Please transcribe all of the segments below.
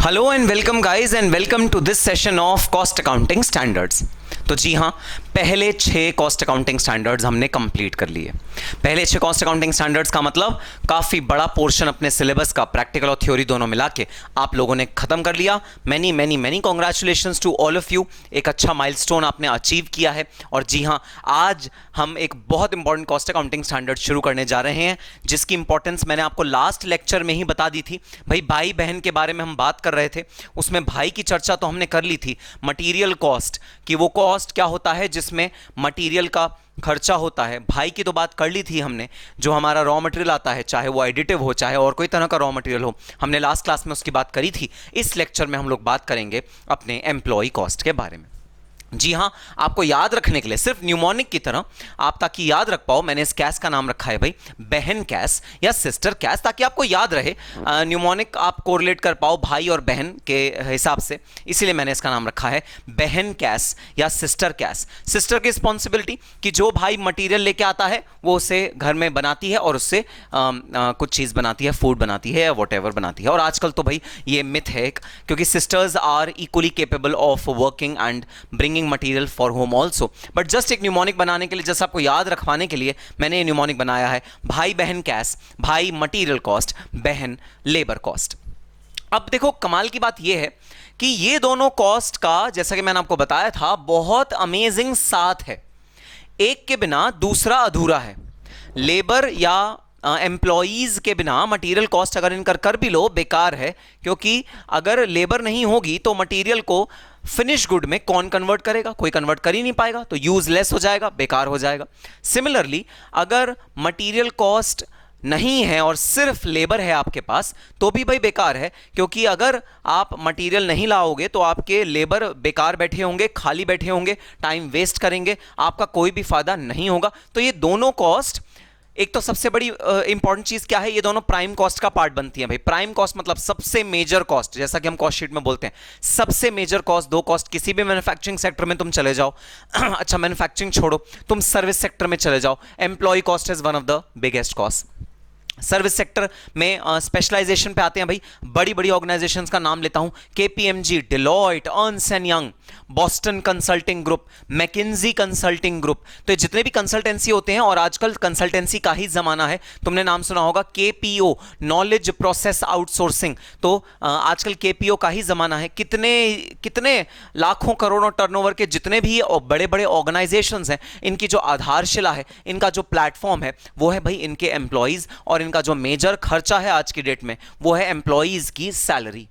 Hello and welcome guys and welcome to this session of cost accounting standards. तो जी हाँ, पहले 6 cost accounting standards हमने complete कर लिए। पहले 6 कॉस्ट अकाउंटिंग स्टैंडर्ड्स का मतलब काफ़ी बड़ा पोर्शन अपने सिलेबस का प्रैक्टिकल और थ्योरी दोनों मिला के आप लोगों ने खत्म कर लिया। Many many many congratulations to all of you. एक अच्छा माइलस्टोन आपने अचीव किया है। और जी हाँ, आज हम एक बहुत इंपॉर्टेंट कॉस्ट अकाउंटिंग स्टैंडर्ड शुरू करने जा रहे हैं, जिसकी इंपॉर्टेंस मैंने आपको लास्ट लेक्चर में ही बता दी थी। भाई बहन के बारे में हम बात कर रहे थे, उसमें भाई की चर्चा तो हमने कर ली थी। मटीरियल कॉस्ट कि वो कॉस्ट क्या होता है जिसमें मटेरियल का खर्चा होता है, भाई की तो बात कर ली थी हमने। जो हमारा रॉ मटेरियल आता है, चाहे वो एडिटिव हो चाहे और कोई तरह का रॉ मटेरियल हो, हमने लास्ट क्लास में उसकी बात करी थी। इस लेक्चर में हम लोग बात करेंगे अपने एम्प्लॉय कॉस्ट के बारे में। जी हाँ, आपको याद रखने के लिए सिर्फ न्यूमोनिक की तरह आप ताकि याद रख पाओ, मैंने इस कैश का नाम रखा है भाई बहन कैश या सिस्टर कैश, ताकि आपको याद रहे। न्यूमोनिक आप कोरिलेट कर पाओ भाई और बहन के हिसाब से, इसीलिए मैंने इसका नाम रखा है बहन कैश या सिस्टर कैश। सिस्टर की रिस्पॉन्सिबिलिटी कि जो भाई मटीरियल लेके आता है वो उसे घर में बनाती है और उससे कुछ चीज़ बनाती है, फूड बनाती है या वॉट बनाती है। और आजकल तो भाई ये मिथ है, क्योंकि sisters are equally capable of working and bringing material for home also. But just एक न्यूमोनिक बनाने के लिए, जस्ट आपको याद रखवाने के लिए मैंने ये न्यूमोनिक बनाया है। भाई बहन कैश, भाई मटेरियल कॉस्ट, बहन लेबर कॉस्ट। अब देखो, कमाल की बात यह है कि ये दोनों कॉस्ट का, जैसा कि मैंने आपको बताया था, बहुत अमेजिंग साथ है। एक के बिना दूसरा अधूरा है। लेबर या एम्प्लॉयज़ के बिना मटेरियल कॉस्ट अगर इनकर कर भी लो, बेकार है। क्योंकि अगर लेबर नहीं होगी तो मटेरियल को फिनिश गुड में कौन कन्वर्ट करेगा? कोई कन्वर्ट कर ही नहीं पाएगा, तो यूजलेस हो जाएगा, बेकार हो जाएगा। सिमिलरली, अगर मटेरियल कॉस्ट नहीं है और सिर्फ लेबर है आपके पास, तो भी भाई बेकार है। क्योंकि अगर आप मटेरियल नहीं लाओगे तो आपके लेबर बेकार बैठे होंगे, खाली बैठे होंगे, टाइम वेस्ट करेंगे, आपका कोई भी फायदा नहीं होगा। तो ये दोनों कॉस्ट, एक तो सबसे बड़ी इंपॉर्टेंट चीज क्या है, ये दोनों प्राइम कॉस्ट का पार्ट बनती है भाई। प्राइम कॉस्ट मतलब सबसे मेजर कॉस्ट, जैसा कि हम कॉस्ट शीट में बोलते हैं, सबसे मेजर कॉस्ट। दो कॉस्ट किसी भी मैन्युफैक्चरिंग सेक्टर में तुम चले जाओ अच्छा, मैन्युफैक्चरिंग छोड़ो, तुम सर्विस सेक्टर में चले जाओ, employ cost is one of the biggest cost. Service sector में स्पेशलाइजेशन पे आते हैं भाई। बड़ी बड़ी ऑर्गेनाइजेशंस का नाम लेता हूं, KPMG, Deloitte, Ernst and young, Boston consulting group, McKenzie consulting group. तो ये जितने भी कंसल्टेंसी होते हैं, और आजकल कंसल्टेंसी का ही जमाना है, तुमने नाम सुना होगा केपीओ, नॉलेज प्रोसेस आउटसोर्सिंग। तो आजकल केपीओ का ही जमाना है। कितने कितने लाखों करोड़ों टर्नओवर के जितने भी बड़े बड़े ऑर्गेनाइजेशंस हैं, इनकी जो आधारशिला है, इनका जो प्लेटफॉर्म है, वो है भाई इनके एम्प्लॉयज। और इनका जो मेजर खर्चा है आज की डेट में, वो है एम्प्लॉयज की सैलरी।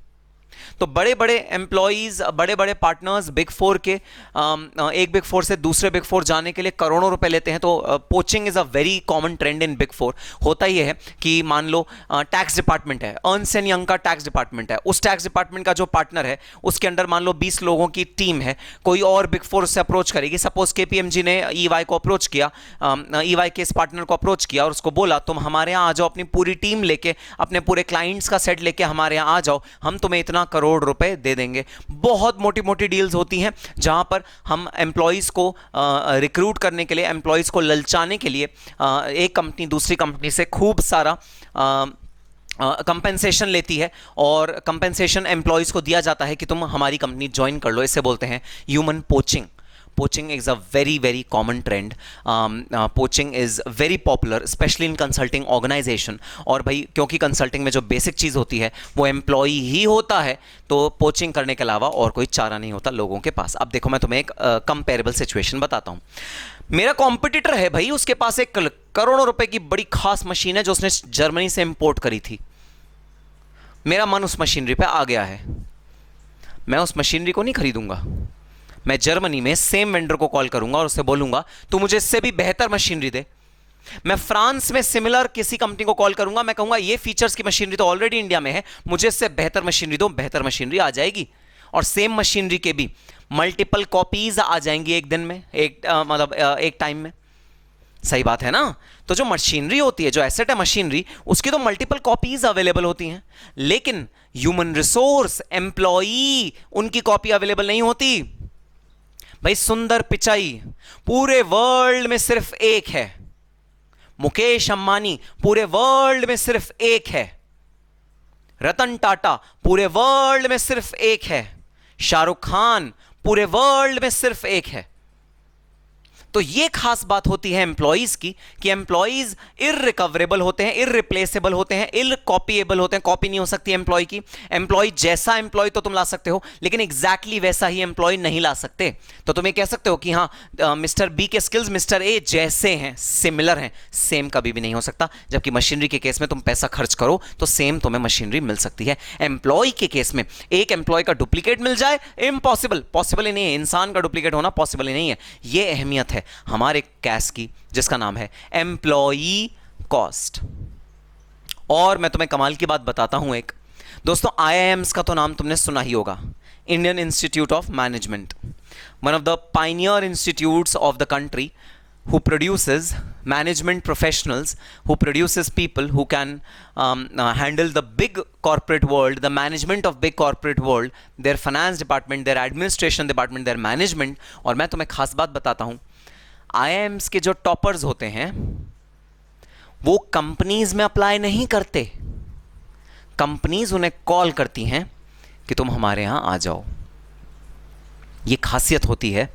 तो बड़े बड़े एम्प्लॉयज, बड़े बड़े पार्टनर्स बिग फोर के, एक बिग फोर से दूसरे बिग फोर जाने के लिए करोड़ों रुपए लेते हैं। तो poaching is a very common trend in big four. होता ही है कि मान लो टैक्स डिपार्टमेंट है, अर्न्स्ट एंड यंग का टैक्स डिपार्टमेंट है, उस टैक्स डिपार्टमेंट का जो पार्टनर है, उसके अंडर मान लो 20 लोगों की टीम है। कोई और बिग फोर उससे अप्रोच करेगी, सपोज केपीएमजी ने ईवाई को अप्रोच किया, ईवाई के इस पार्टनर को अप्रोच किया और उसको बोला तुम हमारे यहाँ आ जाओ, अपनी पूरी टीम लेके, अपने पूरे क्लाइंट्स का सेट लेके हमारे यहाँ आ जाओ, हम तुम्हें इतना करोड़ रुपए दे देंगे। बहुत मोटी मोटी डील्स होती हैं, जहां पर हम एम्प्लॉयज को रिक्रूट करने के लिए, एम्प्लॉयज को ललचाने के लिए एक कंपनी दूसरी कंपनी से खूब सारा कंपेंसेशन लेती है, और कंपेंसेशन एम्प्लॉयज को दिया जाता है कि तुम हमारी कंपनी ज्वाइन कर लो। इसे बोलते हैं human poaching. Poaching is a very common trend. Poaching is very popular, especially in consulting organization. और भाई क्योंकि कंसल्टिंग में जो बेसिक चीज़ होती है वो एम्प्लॉय ही होता है, तो पोचिंग करने के अलावा और कोई चारा नहीं होता लोगों के पास। अब देखो, मैं तुम्हें एक कंपेरेबल सिचुएशन बताता हूँ। मेरा कॉम्पिटिटर है भाई, उसके पास एक करोड़ों रुपए की बड़ी खास मशीन है जो उसने जर्मनी से इंपोर्ट करी थी। मेरा मन उस मशीनरी पे आ गया है। मैं उस मशीनरी को नहीं खरीदूंगा। मैं जर्मनी में सेम वेंडर को कॉल करूंगा और उससे बोलूंगा तू मुझे इससे भी बेहतर मशीनरी दे। मैं फ्रांस में सिमिलर किसी कंपनी को कॉल करूंगा, मैं कहूंगा ये फीचर्स की मशीनरी तो ऑलरेडी इंडिया में है, मुझे इससे बेहतर मशीनरी दो। बेहतर मशीनरी आ जाएगी, और सेम मशीनरी के भी मल्टीपल कॉपीज आ जाएंगी एक दिन में, एक टाइम में। सही बात है ना? तो जो मशीनरी होती है, जो एसेट है मशीनरी, उसकी तो मल्टीपल कॉपीज अवेलेबल होती हैं, लेकिन ह्यूमन रिसोर्स, एम्प्लॉई, उनकी कॉपी अवेलेबल नहीं होती। भाई सुंदर पिचाई पूरे वर्ल्ड में सिर्फ एक है, मुकेश अंबानी पूरे वर्ल्ड में सिर्फ एक है, रतन टाटा पूरे वर्ल्ड में सिर्फ एक है, शाहरुख खान पूरे वर्ल्ड में सिर्फ एक है। तो यह खास बात होती है एम्प्लॉइज की कि एम्प्लॉइज इररिकवरेबल होते हैं, इररिप्लेसेबल होते हैं, इरकॉपीएबल होते हैं। कॉपी नहीं हो सकती एम्प्लॉय की। एम्प्लॉय जैसा एम्प्लॉय तो तुम ला सकते हो, लेकिन एग्जैक्टली वैसा ही एम्प्लॉय नहीं ला सकते। तो तुम ये कह सकते हो कि हाँ मिस्टर बी के स्किल्स मिस्टर ए जैसे हैं, सिमिलर हैं, सेम कभी भी नहीं हो सकता। जबकि मशीनरी के केस में तुम पैसा खर्च करो तो सेम तुम्हें मशीनरी मिल सकती है। एम्प्लॉय के केस में एक एम्प्लॉय का डुप्लीकेट मिल जाए, इम्पॉसिबल, पॉसिबल ही नहीं है। इंसान का डुप्लीकेट होना पॉसिबल ही नहीं है। यह अहमियत है हमारे कैश की, जिसका नाम है एम्प्लॉई कॉस्ट। और मैं तुम्हें कमाल की बात बताता हूं एक। दोस्तों आईआईएम्स का तो नाम तुमने सुना ही होगा, Indian institute of management, one of the Pioneer institutes of the country who produces management professionals, who produces people who can handle the big corporate world, the management of big corporate world, their finance department, their administration department, their management। और मैं तुम्हें खास बात बताता हूं, IIMs के जो toppers होते हैं वो कंपनीज में अप्लाई नहीं करते। कंपनीज उन्हें कॉल करती हैं कि तुम हमारे यहां आ जाओ। ये खासियत होती है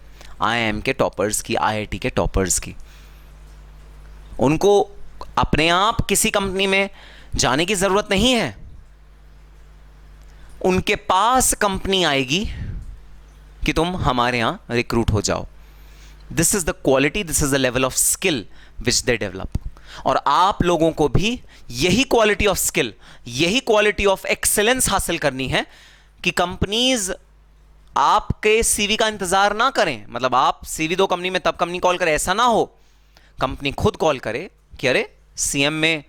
IIM के टॉपर्स की, IIT के टॉपर्स की। उनको अपने आप किसी कंपनी में जाने की जरूरत नहीं है, उनके पास कंपनी आएगी कि तुम हमारे यहां रिक्रूट हो जाओ। This is the quality, this is the level of skill which they develop. और आप लोगों को भी यही क्वालिटी ऑफ स्किल, यही क्वालिटी ऑफ एक्सेलेंस हासिल करनी है कि कंपनीज आपके सीवी का इंतजार ना करें। मतलब आप सीवी दो कंपनी में तब कंपनी कॉल करे, ऐसा ना हो। कंपनी खुद कॉल करे कि अरे सीएम में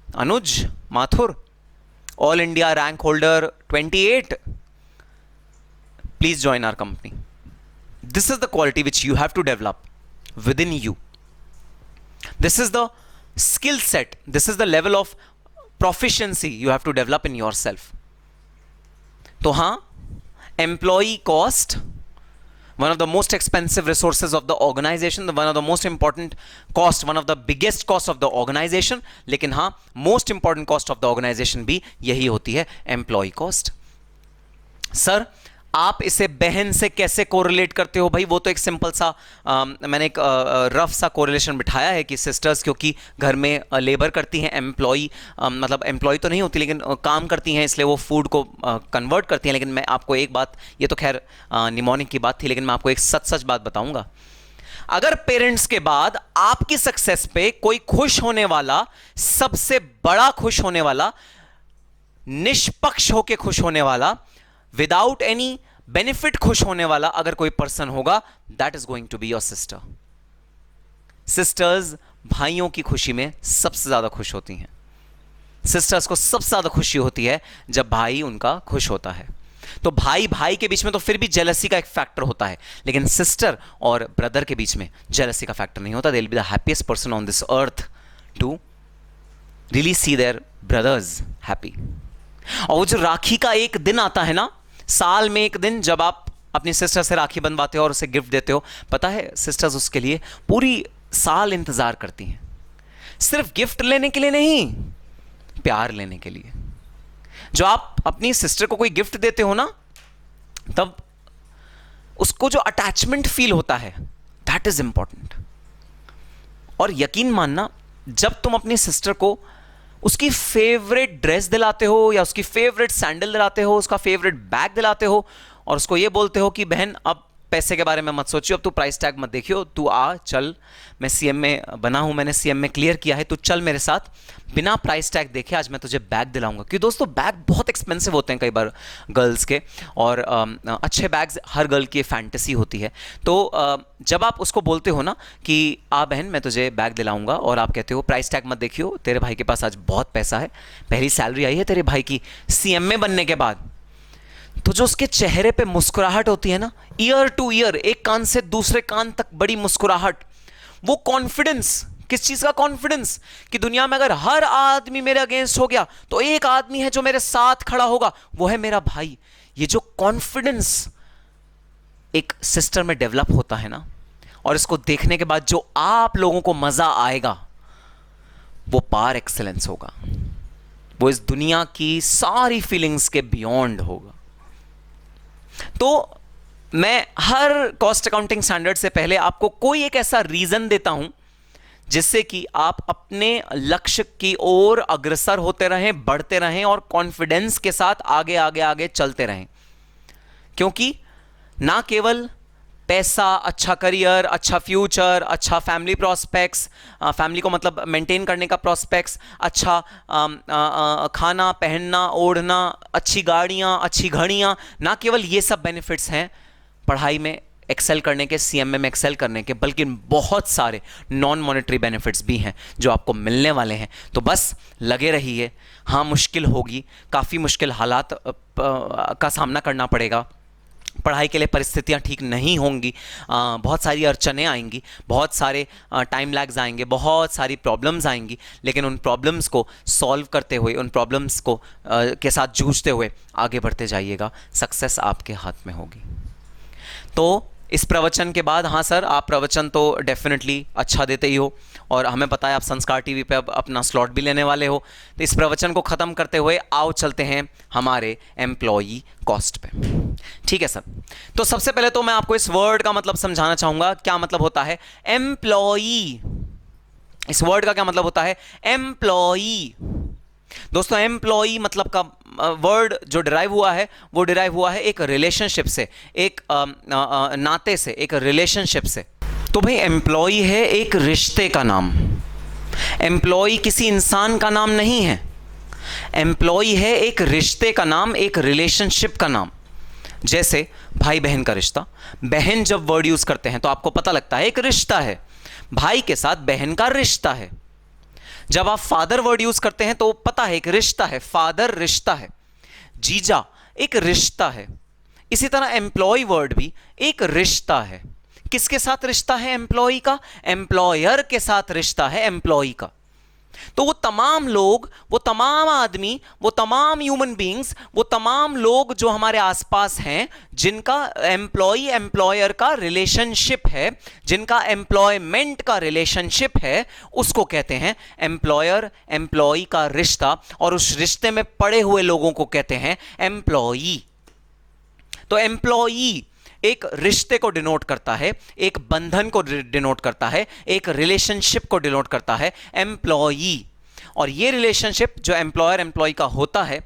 Anuj Mathur, all India rank holder 28, please join our company. This is the quality which you have to develop within you. This is the skill set, this is the level of proficiency you have to develop in your yourself हां, employee cost, one of the most expensive resources of the organization, one of the most important cost, one of the biggest cost of the organization। लेकिन हाँ, most important cost of the organization भी यही होती है, employee cost। Sir आप इसे बहन से कैसे कोरिलेट करते हो? भाई वो तो एक सिंपल सा मैंने एक रफ सा कोरिलेशन बिठाया है कि सिस्टर्स क्योंकि घर में लेबर करती हैं, एम्प्लॉई मतलब एम्प्लॉई तो नहीं होती लेकिन काम करती हैं, इसलिए वो फूड को कन्वर्ट करती हैं। लेकिन मैं आपको एक बात, ये तो खैर निमोनिक की बात थी, लेकिन मैं आपको एक सच बात बताऊंगा। अगर पेरेंट्स के बाद आपकी सक्सेस पे कोई खुश होने वाला, सबसे बड़ा खुश होने वाला, निष्पक्ष होकर खुश होने वाला, विदाउट एनी बेनिफिट खुश होने वाला अगर कोई पर्सन होगा, that is going to be your sister. Sisters भाइयों की खुशी में सबसे ज्यादा खुश होती हैं। सिस्टर्स को सबसे ज्यादा खुशी होती है जब भाई उनका खुश होता है। तो भाई भाई के बीच में तो फिर भी जेलसी का एक फैक्टर होता है, लेकिन सिस्टर और ब्रदर के बीच में जेलसी का फैक्टर नहीं होता। They will be the happiest person on this earth to really see their brothers happy. और वो जो राखी का एक दिन आता है ना, साल में एक दिन, जब आप अपनी सिस्टर से राखी बंधवाते हो और उसे गिफ्ट देते हो, पता है सिस्टर्स उसके लिए पूरी साल इंतजार करती हैं। सिर्फ गिफ्ट लेने के लिए नहीं, प्यार लेने के लिए। जो आप अपनी सिस्टर को कोई गिफ्ट देते हो ना, तब उसको जो अटैचमेंट फील होता है, दैट इज इंपॉर्टेंट। और यकीन मानना, जब तुम अपनी सिस्टर को उसकी फेवरेट ड्रेस दिलाते हो या उसकी फेवरेट सैंडल दिलाते हो, उसका फेवरेट बैग दिलाते हो और उसको ये बोलते हो कि बहन अब पैसे के बारे में मत सोचियो, अब तू प्राइस टैग मत देखियो, तू आ चल, मैं सीएम में बना हूं, मैंने सीएम में क्लियर किया है, तू चल मेरे साथ, बिना प्राइस टैग देखे आज मैं तुझे बैग दिलाऊंगा। क्योंकि दोस्तों बैग बहुत एक्सपेंसिव होते हैं कई बार गर्ल्स के, और अच्छे बैग्स हर गर्ल की फैंटेसी होती है। तो जब आप उसको बोलते हो ना कि आ बहन मैं तुझे बैग दिलाऊंगा, और आप कहते हो प्राइस टैग मत देखियो, तेरे भाई के पास आज बहुत पैसा है, पहली सैलरी आई है तेरे भाई की सीएम में बनने के बाद, तो जो उसके चेहरे पे मुस्कुराहट होती है ना, ईयर टू ईयर, एक कान से दूसरे कान तक बड़ी मुस्कुराहट, वो कॉन्फिडेंस, किस चीज का कॉन्फिडेंस कि दुनिया में अगर हर आदमी मेरे अगेंस्ट हो गया तो एक आदमी है जो मेरे साथ खड़ा होगा, वो है मेरा भाई। ये जो कॉन्फिडेंस एक सिस्टर में डेवलप होता है ना, और इसको देखने के बाद जो आप लोगों को मजा आएगा वो पार एक्सेलेंस होगा। वो इस दुनिया की सारी फीलिंग्स के बियॉन्ड होगा। तो मैं हर कॉस्ट अकाउंटिंग स्टैंडर्ड से पहले आपको कोई एक ऐसा रीजन देता हूं जिससे कि आप अपने लक्ष्य की ओर अग्रसर होते रहें, बढ़ते रहें और कॉन्फिडेंस के साथ आगे आगे आगे चलते रहें। क्योंकि ना केवल पैसा, अच्छा करियर, अच्छा फ्यूचर, अच्छा फैमिली प्रॉस्पेक्ट्स, फैमिली को मतलब मेंटेन करने का प्रॉस्पेक्ट्स, अच्छा खाना पहनना ओढ़ना, अच्छी गाड़ियाँ, अच्छी घड़ियाँ, ना केवल ये सब बेनिफिट्स हैं पढ़ाई में एक्सेल करने के, सीएमए में एक्सेल करने के, बल्कि बहुत सारे नॉन मॉनेटरी बेनिफिट्स भी हैं जो आपको मिलने वाले हैं। तो बस लगे रहिए। हाँ, मुश्किल होगी, काफ़ी मुश्किल हालात का सामना करना पड़ेगा, पढ़ाई के लिए परिस्थितियाँ ठीक नहीं होंगी, बहुत सारी अड़चनें आएंगी, बहुत सारे टाइम लैग्स आएंगे, बहुत सारी प्रॉब्लम्स आएंगी, लेकिन उन प्रॉब्लम्स को सॉल्व करते हुए, उन प्रॉब्लम्स को के साथ जूझते हुए आगे बढ़ते जाइएगा। सक्सेस आपके हाथ में होगी। तो इस प्रवचन के बाद, हाँ सर आप प्रवचन तो डेफिनेटली अच्छा देते ही हो और हमें पता है आप संस्कार टीवी पे अब अपना स्लॉट भी लेने वाले हो, तो इस प्रवचन को ख़त्म करते हुए आओ चलते हैं हमारे एम्प्लॉई कॉस्ट पे। ठीक है सर। तो सबसे पहले तो मैं आपको इस वर्ड का मतलब समझाना चाहूँगा, क्या मतलब होता है एम्प्लॉई। इस वर्ड का क्या मतलब होता है एम्प्लॉई। दोस्तों एम्प्लॉई मतलब का वर्ड जो डिराइव हुआ है वो डिराइव हुआ है एक रिलेशनशिप से, एक नाते से, एक रिलेशनशिप से। तो भाई एम्प्लॉई है एक रिश्ते का नाम, एम्प्लॉई किसी इंसान का नाम नहीं है, एम्प्लॉई है एक रिश्ते का नाम, एक रिलेशनशिप का नाम। जैसे भाई बहन का रिश्ता, बहन जब वर्ड यूज करते हैं तो आपको पता लगता है एक रिश्ता है, भाई के साथ बहन का रिश्ता है। जब आप फादर वर्ड यूज करते हैं तो पता है एक रिश्ता है, फादर रिश्ता है, जीजा एक रिश्ता है। इसी तरह एम्प्लॉय वर्ड भी एक रिश्ता है। किसके साथ रिश्ता है एम्प्लॉय का? एम्प्लॉयर के साथ रिश्ता है एम्प्लॉय का। तो वो तमाम लोग, वो तमाम आदमी, वो तमाम ह्यूमन बींग्स, वो तमाम लोग जो हमारे आसपास हैं, जिनका एम्प्लॉय एम्प्लॉयर का रिलेशनशिप है, जिनका एम्प्लॉयमेंट का रिलेशनशिप है, उसको कहते हैं एम्प्लॉयर एम्प्लॉय का रिश्ता, और उस रिश्ते में पड़े हुए लोगों को कहते हैं एम्प्लॉई। तो एम्प्लॉई एक रिश्ते को डिनोट करता है, एक बंधन को डिनोट करता है, एक रिलेशनशिप को डिनोट करता है एम्प्लॉई। और ये रिलेशनशिप जो एम्प्लॉयर एम्प्लॉय का होता है,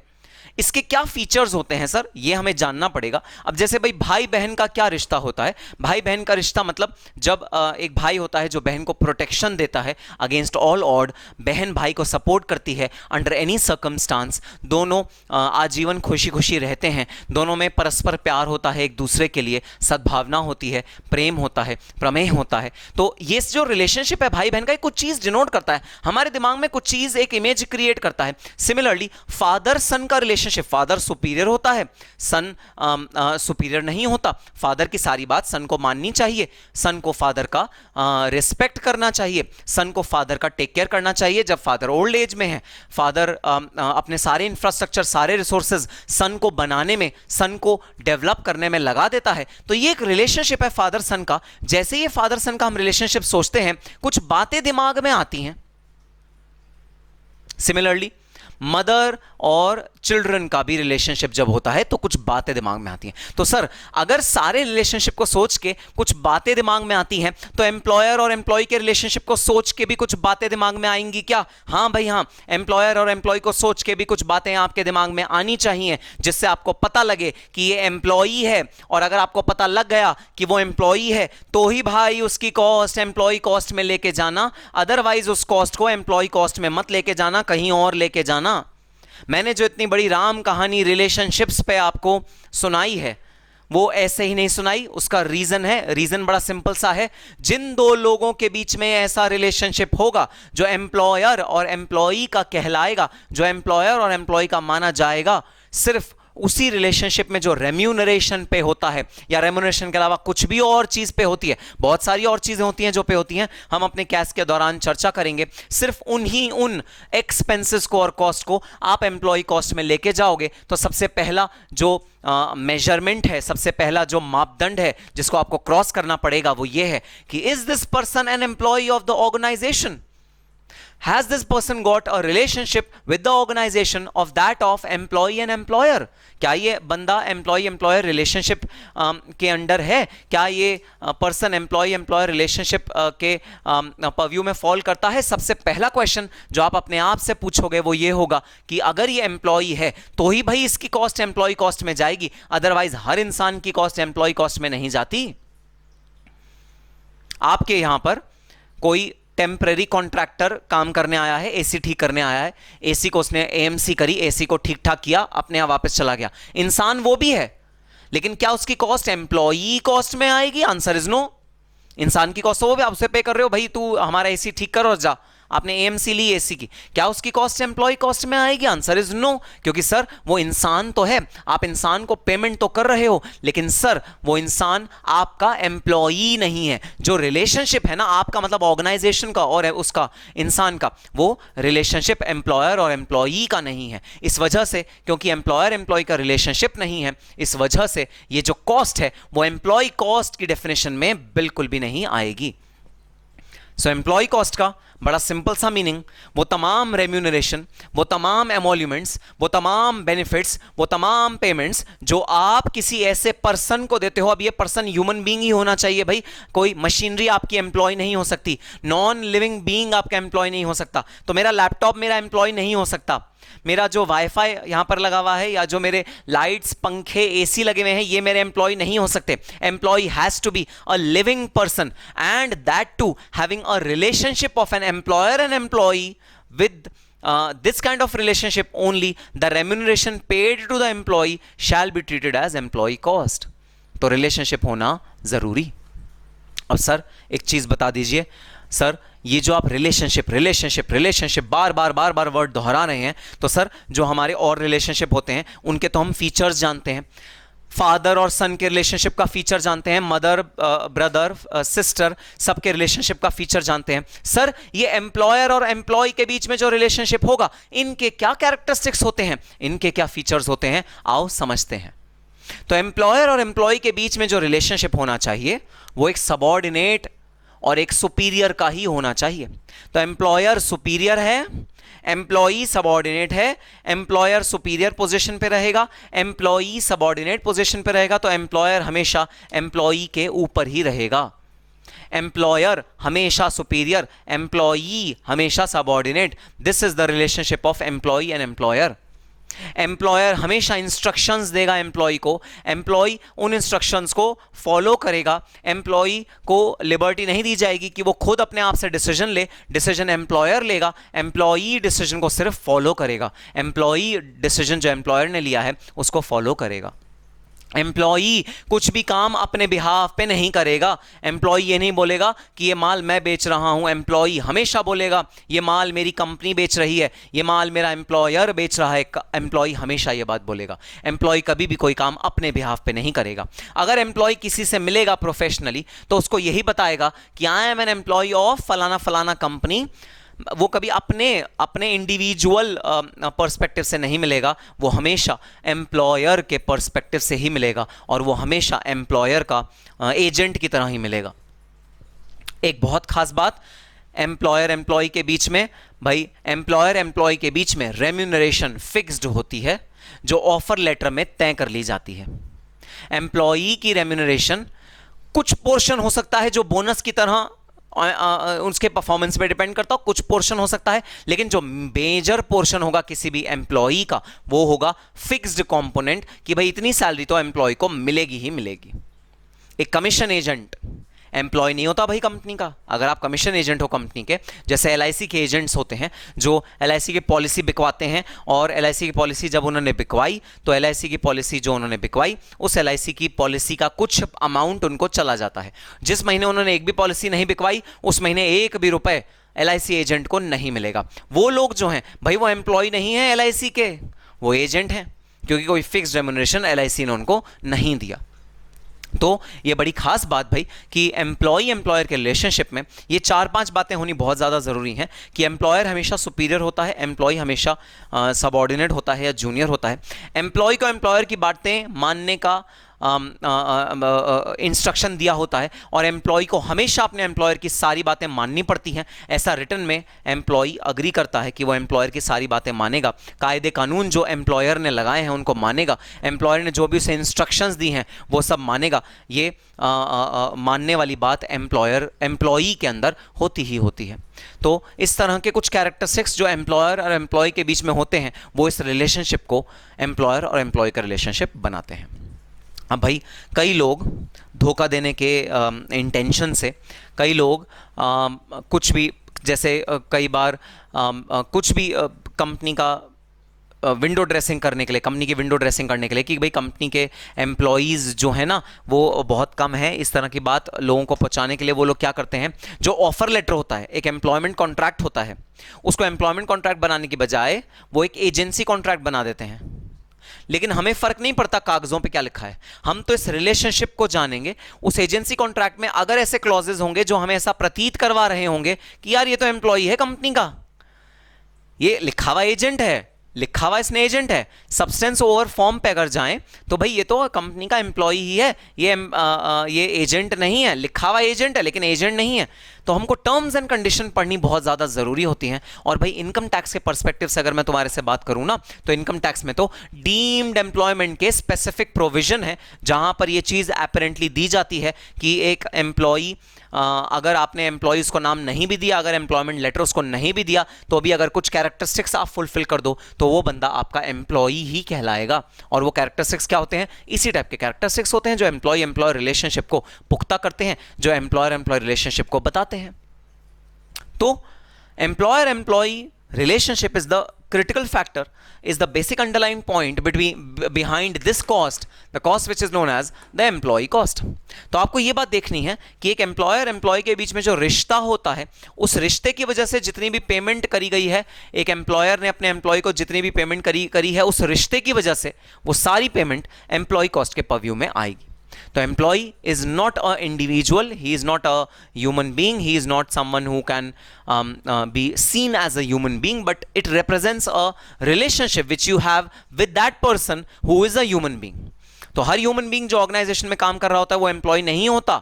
इसके क्या फीचर्स होते हैं सर, ये हमें जानना पड़ेगा। अब जैसे भाई बहन का क्या रिश्ता होता है? भाई बहन का रिश्ता मतलब जब एक भाई होता है जो बहन को प्रोटेक्शन देता है अगेंस्ट ऑल ऑड, बहन भाई को सपोर्ट करती है अंडर एनी सर्कमस्टांस, दोनों आजीवन खुशी खुशी रहते हैं, दोनों में परस्पर प्यार होता है, एक दूसरे के लिए सद्भावना होती है, प्रेम होता है, प्रमेय होता है। तो ये जो रिलेशनशिप है भाई बहन का, कुछ चीज़ डिनोट करता है, हमारे दिमाग में कुछ चीज़, एक इमेज क्रिएट करता है। सिमिलरली फादर सन का रिलेशनशिप, फादर सुपीरियर होता है, सन सुपीरियर नहीं होता। फादर की सारी बात सन को माननी चाहिए, सन को फादर का रिस्पेक्ट करना चाहिए, सन को फादर का टेक केयर करना चाहिए जब फादर ओल्ड एज में है। फादर अपने सारे इंफ्रास्ट्रक्चर, सारे रिसोर्सेज सन को बनाने में, सन को डेवलप करने में लगा देता है। तो ये एक रिलेशनशिप है फादर सन का। जैसे ये फादर सन का हम रिलेशनशिप सोचते हैं, कुछ बातें दिमाग में आती हैं। सिमिलरली मदर और चिल्ड्रन का भी रिलेशनशिप जब होता है तो कुछ बातें दिमाग में आती हैं। तो सर अगर सारे रिलेशनशिप को सोच के कुछ बातें दिमाग में आती हैं, तो एम्प्लॉयर और एम्प्लॉय के रिलेशनशिप को सोच के भी कुछ बातें दिमाग में आएंगी क्या? हाँ भाई हाँ, एम्प्लॉयर और एम्प्लॉय को सोच के भी कुछ बातें आपके दिमाग में आनी चाहिए, जिससे आपको पता लगे कि ये एम्प्लॉई है। और अगर आपको पता लग गया कि वो एम्प्लॉई है, तो ही भाई उसकी कॉस्ट एम्प्लॉय कॉस्ट में लेके जाना, अदरवाइज उस कॉस्ट को एम्प्लॉय कॉस्ट में मत लेके जाना, कहीं और लेके जाना। मैंने जो इतनी बड़ी राम कहानी रिलेशनशिप्स पे आपको सुनाई है, वो ऐसे ही नहीं सुनाई। उसका रीजन है, रीजन बड़ा सिंपल सा है। जिन दो लोगों के बीच में ऐसा रिलेशनशिप होगा जो एम्प्लॉयर और एम्प्लॉई का कहलाएगा, जो एम्प्लॉयर और एम्प्लॉई का माना जाएगा, सिर्फ उसी रिलेशनशिप में जो रेम्यूनरेशन पे होता है, या रेम्यूनरेशन के अलावा कुछ भी और चीज पे होती है, बहुत सारी और चीजें होती हैं जो पे होती हैं, हम अपने कैश के दौरान चर्चा करेंगे। सिर्फ उन एक्सपेंसेस को और कॉस्ट को आप एम्प्लॉय कॉस्ट में लेके जाओगे, तो सबसे पहला जो मेजरमेंट है, सबसे पहला जो मापदंड है जिसको आपको क्रॉस करना पड़ेगा, वो ये है कि is this person an employ of the organization? Has this person got a relationship with the organization of that of employee and employer? क्या ये बंदा एम्प्लॉय एम्प्लॉयर रिलेशनशिप के अंडर है? क्या ये पर्सन एम्प्लॉय एम्प्लॉयर रिलेशनशिप के purview में fall करता है? सबसे पहला क्वेश्चन जो आप अपने आप से पूछोगे वो ये होगा कि अगर ये एम्प्लॉय है तो ही भाई इसकी कॉस्ट एम्प्लॉय कॉस्ट में जाएगी, अदरवाइज हर इंसान की कॉस्ट एम्प्लॉय कॉस्ट में नहीं जाती। आपके यहां पर कोई टेम्पररी कॉन्ट्रैक्टर काम करने आया है, एसी ठीक करने आया है, एसी को उसने एएमसी करी, एसी को ठीक ठाक किया, अपने आप वापस चला गया। इंसान वो भी है, लेकिन क्या उसकी कॉस्ट एम्प्लॉई कॉस्ट में आएगी? Answer is no. इंसान की कॉस्ट तो वो भी आप उसे पे कर रहे हो, भाई तू हमारा एसी ठीक कर और जा, आपने एएमसी ली एसी की, क्या उसकी कॉस्ट एम्प्लॉय कॉस्ट में आएगी? आंसर इज नो, क्योंकि सर वो इंसान तो है, आप इंसान को पेमेंट तो कर रहे हो, लेकिन सर वो इंसान आपका एम्प्लॉई नहीं है। जो रिलेशनशिप है ना आपका, मतलब ऑर्गेनाइजेशन का और उसका इंसान का, वो रिलेशनशिप एम्प्लॉयर और एम्प्लॉई का नहीं है। इस वजह से, क्योंकि एम्प्लॉयर एम्प्लॉय का रिलेशनशिप नहीं है, इस वजह से ये जो कॉस्ट है वो एम्प्लॉय कॉस्ट की डेफिनेशन में बिल्कुल भी नहीं आएगी। सो एम्प्लॉय कॉस्ट का बड़ा सिंपल सा मीनिंग, वो तमाम रेम्यूनरेशन, वो तमाम एमोल्यूमेंट्स, वो तमाम बेनिफिट्स, वो तमाम पेमेंट्स जो आप किसी ऐसे पर्सन को देते हो। अब ये पर्सन ह्यूमन बीइंग ही होना चाहिए भाई, कोई मशीनरी आपकी एम्प्लॉय नहीं हो सकती, नॉन लिविंग बीइंग आपका एम्प्लॉय नहीं हो सकता। तो मेरा लैपटॉप मेरा एम्प्लॉय नहीं हो सकता, मेरा जो वाईफाई यहां पर लगा हुआ है या जो मेरे लाइट्स पंखे एसी लगे हुए हैं ये मेरे एम्प्लॉय नहीं हो सकते। Employ has to be a living person and that too having a relationship of an employer and employee with this kind of relationship only the remuneration paid to the employee shall be treated as employee cost। तो relationship होना जरूरी। अब sir एक चीज बता दीजिए, sir ये जो आप रिलेशनशिप रिलेशनशिप रिलेशनशिप बार बार वर्ड दोहरा रहे हैं, तो सर जो हमारे और रिलेशनशिप होते हैं उनके तो हम फीचर्स जानते हैं, फादर और सन के रिलेशनशिप का फीचर जानते हैं, मदर ब्रदर सिस्टर सबके रिलेशनशिप का फीचर जानते हैं। सर ये एम्प्लॉयर और एम्प्लॉय के बीच में जो रिलेशनशिप होगा इनके क्या कैरेक्टरिस्टिक्स होते हैं, इनके क्या फीचर्स होते हैं, आओ समझते हैं। तो एम्प्लॉयर और एम्प्लॉय के बीच में जो रिलेशनशिप होना चाहिए वो एक सबऑर्डिनेट और एक सुपीरियर का ही होना चाहिए। तो एम्प्लॉयर सुपीरियर है, एम्प्लॉई सबऑर्डिनेट है, एम्प्लॉयर सुपीरियर पोजीशन पे रहेगा, एम्प्लॉई सबऑर्डिनेट पोजीशन पे रहेगा, तो एम्प्लॉयर हमेशा एम्प्लॉई के ऊपर ही रहेगा। एम्प्लॉयर हमेशा सुपीरियर, एम्प्लॉई हमेशा subordinate. This is the relationship of employee and employer. Employer हमेशा इंस्ट्रक्शंस देगा एम्प्लॉय को, एम्प्लॉय उन इंस्ट्रक्शंस को फॉलो करेगा। एम्प्लॉय को लिबर्टी नहीं दी जाएगी कि वो खुद अपने आप से डिसीजन ले, डिसीजन एम्प्लॉयर लेगा, एम्प्लॉय डिसीजन को सिर्फ फॉलो करेगा। एम्प्लॉय डिसीजन जो एम्प्लॉयर ने लिया है उसको फॉलो करेगा। एम्प्लॉई कुछ भी काम अपने बिहाफ पे नहीं करेगा। एम्प्लॉई ये नहीं बोलेगा कि ये माल मैं बेच रहा हूं, एम्प्लॉई हमेशा बोलेगा ये माल मेरी कंपनी बेच रही है, ये माल मेरा एम्प्लॉयर बेच रहा है। एम्प्लॉई हमेशा ये बात बोलेगा। एम्प्लॉई कभी भी कोई काम अपने बिहाफ पे नहीं करेगा। अगर एम्प्लॉई किसी से मिलेगा प्रोफेशनली तो उसको यही बताएगा कि I am an employ of फलाना फलाना कंपनी। वो कभी अपने इंडिविजुअल पर्सपेक्टिव से नहीं मिलेगा, वो हमेशा एम्प्लॉयर के पर्सपेक्टिव से ही मिलेगा और वो हमेशा एम्प्लॉयर का एजेंट की तरह ही मिलेगा। एक बहुत खास बात, एम्प्लॉयर एम्प्लॉय के बीच में, भाई एम्प्लॉयर एम्प्लॉय के बीच में रेम्यूनरेशन फिक्स्ड होती है जो ऑफर लेटर में तय कर ली जाती है। एम्प्लॉई की रेम्यूनरेशन कुछ पोर्शन हो सकता है जो बोनस की तरह उसके परफॉर्मेंस पे डिपेंड करता हो, कुछ पोर्शन हो सकता है, लेकिन जो मेजर पोर्शन होगा किसी भी एम्प्लॉई का वो होगा फिक्स्ड कंपोनेंट कि भाई इतनी सैलरी तो एम्प्लॉय को मिलेगी ही मिलेगी। एक कमीशन एजेंट एम्प्लॉय नहीं होता भाई कंपनी का। अगर आप कमीशन एजेंट हो कंपनी के, जैसे एलआईसी के एजेंट्स होते हैं जो एलआईसी की पॉलिसी बिकवाते हैं, और एलआईसी की पॉलिसी जब उन्होंने बिकवाई तो एलआईसी की पॉलिसी जो उन्होंने बिकवाई उस एलआईसी की पॉलिसी का कुछ अमाउंट उनको चला जाता है। जिस महीने उन्होंने एक भी पॉलिसी नहीं बिकवाई उस महीने एक भी रुपए एलआईसी एजेंट को नहीं मिलेगा। वो लोग जो हैं भाई वो एम्प्लॉय नहीं है एलआईसी के, वो एजेंट हैं, क्योंकि कोई फिक्स्ड रेम्यूनरेशन एलआईसी ने उनको नहीं दिया। तो ये बड़ी खास बात भाई कि एम्प्लॉय एम्प्लॉयर के रिलेशनशिप में ये 4-5 बातें होनी बहुत ज़्यादा ज़रूरी हैं कि एम्प्लॉयर हमेशा सुपीरियर होता है, एम्प्लॉय हमेशा सबऑर्डिनेट होता है या जूनियर होता है। एम्प्लॉय को एम्प्लॉयर की बातें मानने का इंस्ट्रक्शन दिया होता है और एम्प्लॉय को हमेशा अपने एम्प्लॉयर की सारी बातें माननी पड़ती हैं, ऐसा रिटर्न में एम्प्लॉय अग्री करता है कि वो एम्प्लॉयर की सारी बातें मानेगा, कायदे कानून जो एम्प्लॉयर ने लगाए हैं उनको मानेगा, एम्प्लॉयर ने जो भी उसे इंस्ट्रक्शंस दी हैं वो सब मानेगा। ये मानने वाली बात एम्प्लॉई के अंदर होती ही होती है। तो इस तरह के कुछ कैरेक्टरिस्टिक्स जो एम्प्लॉयर और एम्प्लॉय के बीच में होते हैं वो इस रिलेशनशिप को, एम्प्लॉयर और एम्प्लॉय का रिलेशनशिप बनाते हैं। अब भाई कई लोग धोखा देने के इंटेंशन से, कई लोग कुछ भी, जैसे कई बार कुछ भी कंपनी का विंडो ड्रेसिंग करने के लिए, कंपनी की विंडो ड्रेसिंग करने के लिए कि भाई कंपनी के एम्प्लॉयज़ जो है ना वो बहुत कम है, इस तरह की बात लोगों को पहुंचाने के लिए वो लोग क्या करते हैं, जो ऑफर लेटर होता है, एक एम्प्लॉयमेंट कॉन्ट्रैक्ट होता है, उसको एम्प्लॉयमेंट कॉन्ट्रैक्ट बनाने की बजाय वो एक एजेंसी कॉन्ट्रैक्ट बना देते हैं। लेकिन हमें फर्क नहीं पड़ता कागजों पे क्या लिखा है, हम तो इस रिलेशनशिप को जानेंगे। उस एजेंसी कॉन्ट्रैक्ट में अगर ऐसे क्लॉजेज होंगे जो हमें ऐसा प्रतीत करवा रहे होंगे कि यार ये तो एम्प्लॉय है कंपनी का, ये लिखा हुआ एजेंट है, लिखा हुआ इसने एजेंट है, सब्सटेंस ओवर फॉर्म पे अगर जाएं तो भाई ये तो कंपनी का एम्प्लॉय ही है, ये एजेंट नहीं है, लिखा हुआ एजेंट है लेकिन एजेंट नहीं है। तो हमको टर्म्स एंड कंडीशन पढ़नी बहुत ज़्यादा ज़रूरी होती हैं। और भाई इनकम टैक्स के पर्सपेक्टिव से अगर मैं तुम्हारे से बात करूँ ना, तो इनकम टैक्स में तो डीम्ड एम्प्लॉयमेंट के स्पेसिफिक प्रोविजन है जहाँ पर ये चीज़ एपरेंटली दी जाती है कि एक एम्प्लॉई, अगर आपने एम्प्लॉयज़ को नाम नहीं भी दिया, अगर एम्प्लॉयमेंट लेटर उसको नहीं भी दिया, तो भी अगर कुछ कैरेक्टरिस्टिक्स आप फुलफिल कर दो तो वो बंदा आपका एम्प्लॉय ही कहलाएगा। और वो कैरेक्टरिस्टिक्स क्या होते हैं, इसी टाइप के कैरेक्टरिस्टिक्स होते हैं जो एम्प्लॉय एम्प्लॉय रिलेशनशिप को पुख्ता करते हैं, जो एम्प्लॉयर एम्प्लॉय रिलेशनशिप को बताते हैं। तो employer employ relationship is the critical factor, is the basic underlying point behind this cost, the cost which is known as the employee cost। तो आपको ये बात देखनी है कि एक एम्प्लॉयर एम्प्लॉय के बीच में जो रिश्ता होता है, उस रिश्ते की वजह से जितनी भी पेमेंट करी गई है, एक एम्प्लॉयर ने अपने एम्प्लॉय को जितनी भी पेमेंट करी है, उस रिश्ते की वजह से वो सारी पेमेंट एम्प्लॉय कॉस्ट के पर्व्यू में आएगी। तो employ is not an individual, he is not a human being, he is not someone who can be seen as a human being, but it represents a relationship which you have with that person who is a human being। तो हर human being जो organisation में काम कर रहा होता है वो employ नहीं होता।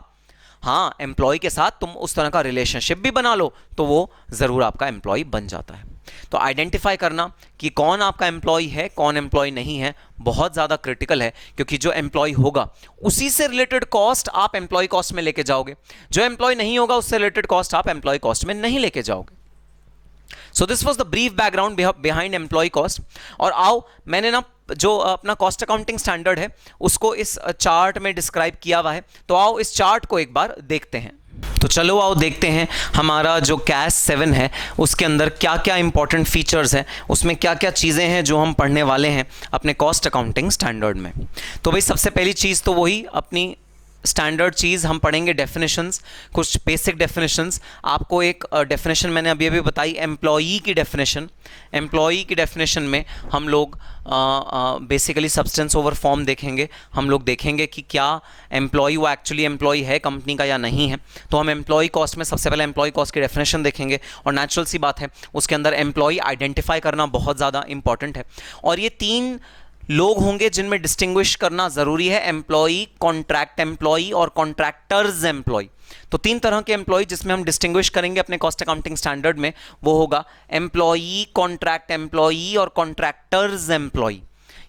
हाँ, एम्प्लॉय के साथ तुम उस तरह का रिलेशनशिप भी बना लो तो वो जरूर आपका एम्प्लॉय बन जाता है। तो आइडेंटिफाई करना कि कौन आपका एम्प्लॉय है, कौन एम्प्लॉय नहीं है, बहुत ज़्यादा क्रिटिकल है, क्योंकि जो एम्प्लॉय होगा उसी से रिलेटेड कॉस्ट आप एम्प्लॉय कॉस्ट में लेके जाओगे, जो एम्प्लॉय नहीं होगा उससे रिलेटेड कॉस्ट आप एम्प्लॉय कॉस्ट में नहीं लेके जाओगे। So this was the brief background behind employ cost. और आओ, मैंने ना जो अपना कॉस्ट अकाउंटिंग स्टैंडर्ड है उसको इस चार्ट में डिस्क्राइब किया हुआ है, तो आओ इस चार्ट को एक बार देखते हैं। तो चलो आओ देखते हैं हमारा जो कैश 7 है उसके अंदर क्या क्या इंपॉर्टेंट फीचर्स हैं, उसमें क्या क्या चीज़ें हैं जो हम पढ़ने वाले हैं अपने कॉस्ट अकाउंटिंग स्टैंडर्ड में। तो भाई सबसे पहली चीज़ तो वही अपनी स्टैंडर्ड चीज़ हम पढ़ेंगे, डेफिनेशंस, कुछ बेसिक डेफिनेशंस। आपको एक डेफिनेशन मैंने अभी बताई, एम्प्लॉई की डेफिनेशन। एम्प्लॉई की डेफिनेशन में हम लोग बेसिकली सब्सटेंस ओवर फॉर्म देखेंगे, हम लोग देखेंगे कि क्या एम्प्लॉई वो एक्चुअली एम्प्लॉई है कंपनी का या नहीं है। तो हम एम्प्लॉई कॉस्ट में सबसे पहले एम्प्लॉई कॉस्ट की डेफिनेशन देखेंगे, और नेचुरल सी बात है उसके अंदर एम्प्लॉई आइडेंटिफाई करना बहुत ज़्यादा इंपॉर्टेंट है। और ये 3 लोग होंगे जिनमें डिस्टिंग्विश करना ज़रूरी है, एम्प्लॉई, कॉन्ट्रैक्ट एम्प्लॉई और कॉन्ट्रैक्टर्स एम्प्लॉई। तो 3 तरह के एम्प्लॉय जिसमें हम डिस्टिंग्विश करेंगे अपने कॉस्ट अकाउंटिंग स्टैंडर्ड में, वो होगा एम्प्लॉई, कॉन्ट्रैक्ट एम्प्लॉई और कॉन्ट्रैक्टर्स एम्प्लॉई।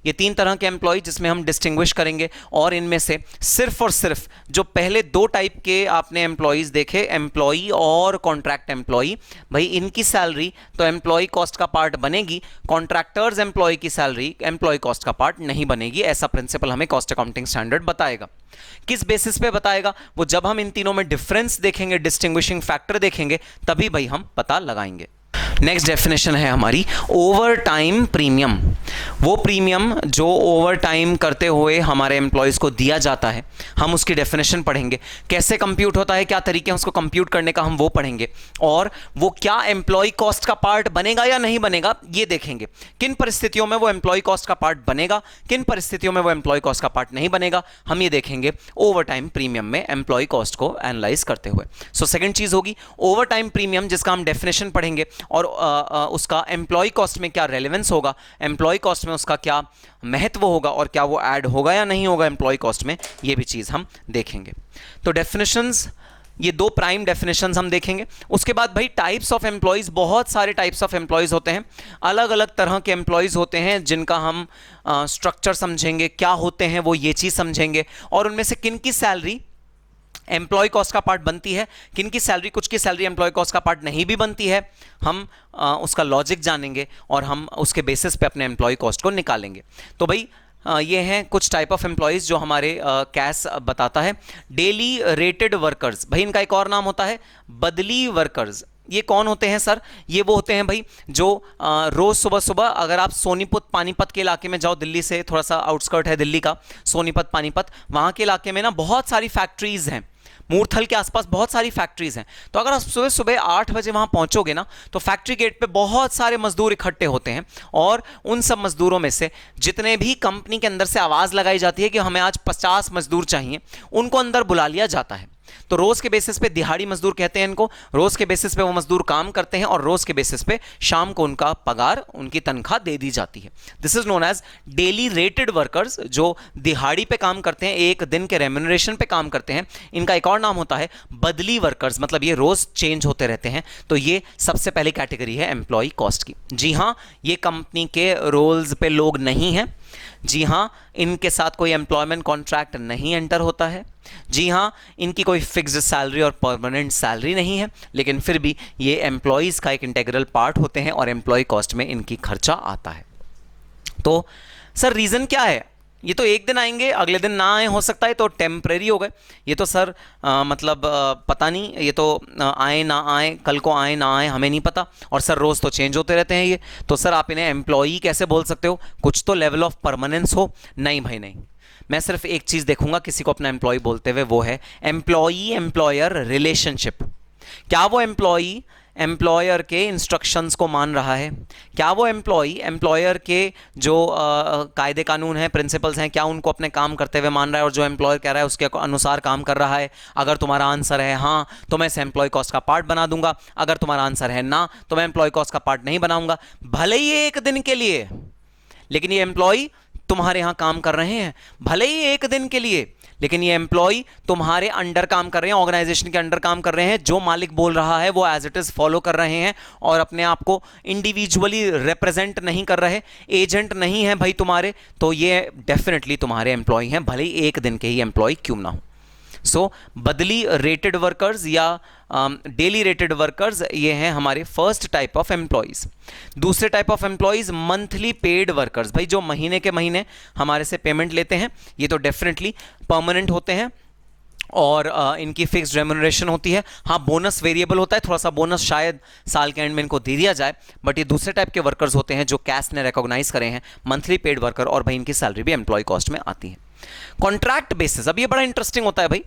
ये 3 तरह के एम्प्लॉय जिसमें हम डिस्टिंग्विश करेंगे। और इनमें से सिर्फ और सिर्फ जो पहले 2 टाइप के आपने एम्प्लॉयज़ देखे, एम्प्लॉई और कॉन्ट्रैक्ट एम्प्लॉई, भाई इनकी सैलरी तो एम्प्लॉय कॉस्ट का पार्ट बनेगी, कॉन्ट्रैक्टर्स एम्प्लॉय की सैलरी एम्प्लॉय कॉस्ट का पार्ट नहीं बनेगी। ऐसा प्रिंसिपल हमें कॉस्ट अकाउंटिंग स्टैंडर्ड बताएगा। किस बेसिस पे बताएगा, वो जब हम इन तीनों में डिफरेंस देखेंगे, डिस्टिंग्विशिंग फैक्टर देखेंगे, तभी भाई हम पता लगाएंगे। नेक्स्ट डेफिनेशन है हमारी ओवर टाइम प्रीमियम। वो प्रीमियम जो ओवर टाइम करते हुए हमारे एम्प्लॉयज़ को दिया जाता है, हम उसकी डेफिनेशन पढ़ेंगे। कैसे कंप्यूट होता है, क्या तरीके हैं उसको कंप्यूट करने का, हम वो पढ़ेंगे। और वो क्या एम्प्लॉय कॉस्ट का पार्ट बनेगा या नहीं बनेगा ये देखेंगे। किन परिस्थितियों में वो एम्प्लॉय कॉस्ट का पार्ट बनेगा, किन परिस्थितियों में वो एम्प्लॉय कॉस्ट का पार्ट नहीं बनेगा, हम ये देखेंगे ओवर टाइम प्रीमियम में एम्प्लॉय कॉस्ट को एनालाइज करते हुए। सो सेकंड चीज़ होगी ओवर टाइम प्रीमियम, जिसका हम डेफिनेशन पढ़ेंगे। और उसका एम्प्लॉय कॉस्ट में क्या रेलेवेंस होगा, एम्प्लॉय कॉस्ट में उसका क्या महत्व होगा और क्या वो ऐड होगा या नहीं होगा एम्प्लॉय कॉस्ट में, ये भी चीज़ हम देखेंगे। तो डेफिनेशंस, ये दो प्राइम डेफिनेशंस हम देखेंगे। उसके बाद भाई टाइप्स ऑफ एम्प्लॉयज़, बहुत सारे टाइप्स ऑफ एम्प्लॉयज़ होते हैं, अलग अलग तरह के एम्प्लॉयज़ होते हैं जिनका हम स्ट्रक्चर समझेंगे, क्या होते हैं वो, ये चीज़ समझेंगे, और उनमें से किन की सैलरी एम्प्लॉय कॉस्ट का पार्ट बनती है, किन की सैलरी, कुछ की सैलरी एम्प्लॉय कॉस्ट का पार्ट नहीं भी बनती है। हम उसका लॉजिक जानेंगे और हम उसके बेसिस पे अपने एम्प्लॉय कॉस्ट को निकालेंगे। तो भाई ये हैं कुछ टाइप ऑफ एम्प्लॉयज़ जो हमारे कैस बताता है। डेली रेटेड वर्कर्स, भाई इनका एक और नाम होता है बदली वर्कर्स। ये कौन होते हैं सर? ये वो होते हैं भाई जो रोज़ सुबह सुबह, अगर आप सोनीपत पानीपत के इलाके में जाओ, दिल्ली से थोड़ा सा आउटस्कर्ट है दिल्ली का, सोनीपत पानीपत, वहाँ के इलाके में ना बहुत सारी फैक्ट्रीज़ हैं, मूर्थल के आसपास बहुत सारी फैक्ट्रीज हैं। तो अगर आप सुबह सुबह 8 बजे वहां पहुंचोगे ना, तो फैक्ट्री गेट पे बहुत सारे मजदूर इकट्ठे होते हैं, और उन सब मजदूरों में से जितने भी कंपनी के अंदर से आवाज़ लगाई जाती है कि हमें आज 50 मजदूर चाहिए, उनको अंदर बुला लिया जाता है। तो रोज के बेसिस पे दिहाड़ी मजदूर कहते हैं इनको, रोज के बेसिस पे वो मजदूर काम करते हैं और रोज के बेसिस पे शाम को उनका पगार, उनकी तनख्वाह दे दी जाती है। This is known as daily rated workers, जो दिहाड़ी पे काम करते हैं, एक दिन के रेम्यूनरेशन पे काम करते हैं। इनका एक और नाम होता है बदली वर्कर्स, मतलब ये रोज चेंज होते रहते हैं। तो ये सबसे पहली कैटेगरी है एम्प्लॉय कॉस्ट की। जी हाँ, ये कंपनी के रोल्स पे लोग नहीं हैं। जी हाँ, इनके साथ कोई एम्प्लॉयमेंट कॉन्ट्रैक्ट नहीं एंटर होता है। जी हाँ, इनकी कोई फिक्स्ड सैलरी और परमानेंट सैलरी नहीं है, लेकिन फिर भी ये एम्प्लॉयज़ का एक इंटीग्रल पार्ट होते हैं और एम्प्लॉय कॉस्ट में इनकी खर्चा आता है। तो सर रीज़न क्या है? ये तो एक दिन आएंगे, अगले दिन ना आए, हो सकता है तो टेम्परेरी हो गए। ये तो सर पता नहीं, ये तो आए ना आए, कल को आए ना आए, हमें नहीं पता, और सर रोज़ तो चेंज होते रहते हैं ये। तो सर आप इन्हें एम्प्लॉई कैसे बोल सकते हो? कुछ तो लेवल ऑफ परमानेंस हो। नहीं भाई नहीं, मैं सिर्फ एक चीज़ देखूंगा किसी को अपना एम्प्लॉय बोलते हुए, वो है एम्प्लॉई एम्प्लॉयर रिलेशनशिप। क्या वो एम्प्लॉई एम्प्लॉयर के इंस्ट्रक्शंस को मान रहा है? क्या वो एम्प्लॉई एम्प्लॉयर के जो कायदे कानून हैं, प्रिंसिपल्स हैं, क्या उनको अपने काम करते हुए मान रहा है और जो एम्प्लॉयर कह रहा है उसके अनुसार काम कर रहा है? अगर तुम्हारा आंसर है हाँ, तो मैं इसे एम्प्लॉय कॉस्ट का पार्ट बना दूंगा। अगर तुम्हारा आंसर है ना, तो मैं एम्प्लॉय कॉस्ट का पार्ट नहीं बनाऊंगा। भले ही एक दिन के लिए, लेकिन ये एम्प्लॉय तुम्हारे यहां काम कर रहे हैं, भले ही एक दिन के लिए, लेकिन ये एम्प्लॉय तुम्हारे अंडर काम कर रहे हैं, ऑर्गेनाइजेशन के अंडर काम कर रहे हैं। जो मालिक बोल रहा है वो एज इट इज फॉलो कर रहे हैं और अपने आप को इंडिविजुअली रिप्रेजेंट नहीं कर रहे, एजेंट नहीं है भाई तुम्हारे। तो ये डेफिनेटली तुम्हारे एम्प्लॉय हैं, भले ही एक दिन के ही एम्प्लॉय क्यों ना हो। सो बदली रेटेड वर्कर्स या डेली रेटेड वर्कर्स, ये हैं हमारे फर्स्ट टाइप ऑफ एम्प्लॉयज़। दूसरे type of employees monthly paid workers, भाई जो महीने के महीने हमारे से पेमेंट लेते हैं। ये तो डेफिनेटली परमानेंट होते हैं और इनकी फिक्स्ड रेम्यूनरेशन होती है। हाँ, बोनस वेरिएबल होता है, थोड़ा सा बोनस शायद साल के एंड में इनको दे दिया जाए, बट ये दूसरे टाइप के वर्कर्स होते हैं जो कैस ने रिकॉग्नाइज करे हैं, मंथली पेड वर्कर, और भाई इनकी सैलरी भी एम्प्लॉय कॉस्ट में आती है। कॉन्ट्रैक्ट बेसिस, अब ये बड़ा इंटरेस्टिंग होता है भाई।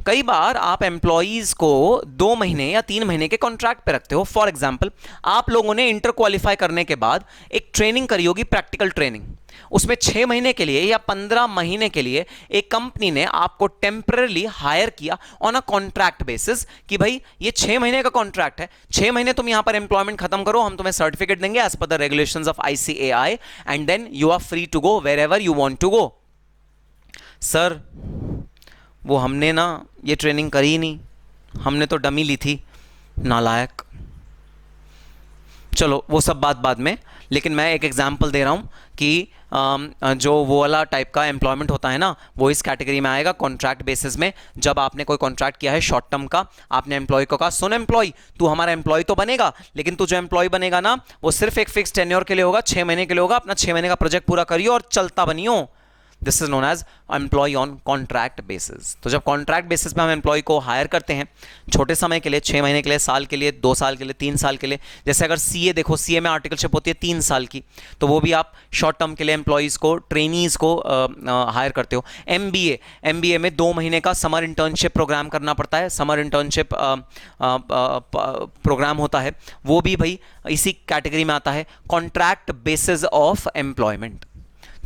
कई बार आप एम्प्लॉयज़ को 2 महीने या 3 महीने के कॉन्ट्रैक्ट पे रखते हो। फॉर एग्जांपल, आप लोगों ने इंटर क्वालिफाई करने के बाद एक ट्रेनिंग करी होगी, प्रैक्टिकल ट्रेनिंग। उसमें 6 महीने के लिए या 15 महीने के लिए एक कंपनी ने आपको टेम्पररी हायर किया ऑन अ कॉन्ट्रैक्ट बेसिस कि भाई ये 6 महीने का कॉन्ट्रैक्ट है, 6 महीने तुम यहां पर एम्प्लॉयमेंट खत्म करो, हम तुम्हें सर्टिफिकेट देंगे as per the regulations of ICAI and then you are free to go wherever you want to go. Sir वो हमने ना ये ट्रेनिंग करी ही नहीं, हमने तो डमी ली थी, नालायक। चलो वो सब बात बाद में, लेकिन मैं एक एग्जांपल दे रहा हूँ कि जो वो वाला टाइप का एम्प्लॉयमेंट होता है ना, वो इस कैटेगरी में आएगा कॉन्ट्रैक्ट बेसिस में। जब आपने कोई कॉन्ट्रैक्ट किया है शॉर्ट टर्म का, आपने एम्प्लॉय को कहा सुन एम्प्लॉय, तू हमारा एम्प्लॉय तो बनेगा, लेकिन तू जो एम्प्लॉय बनेगा ना वो सिर्फ एक फिक्स टेन्योर के लिए होगा, 6 महीने के लिए होगा। अपना 6 महीने का प्रोजेक्ट पूरा करियो और चलता बनियो। This is known as employ on contract basis. तो जब कॉन्ट्रैक्ट बेसिस पे हम एम्प्लॉय को हायर करते हैं छोटे समय के लिए, 6 महीने के लिए, साल के लिए, 2 साल के लिए, 3 साल के लिए, जैसे अगर CA देखो, CA में आर्टिकलशिप होती है 3 साल की, तो वो भी आप शॉर्ट टर्म के लिए एम्प्लॉयज़ को, ट्रेनीज़ को हायर करते हो। MBA में 2 महीने का समर इंटर्नशिप प्रोग्राम करना पड़ता है, समर इंटर्नशिप प्रोग्राम होता है, वो भी भाई इसी कैटेगरी में आता है, कॉन्ट्रैक्ट बेसिस ऑफ एम्प्लॉयमेंट।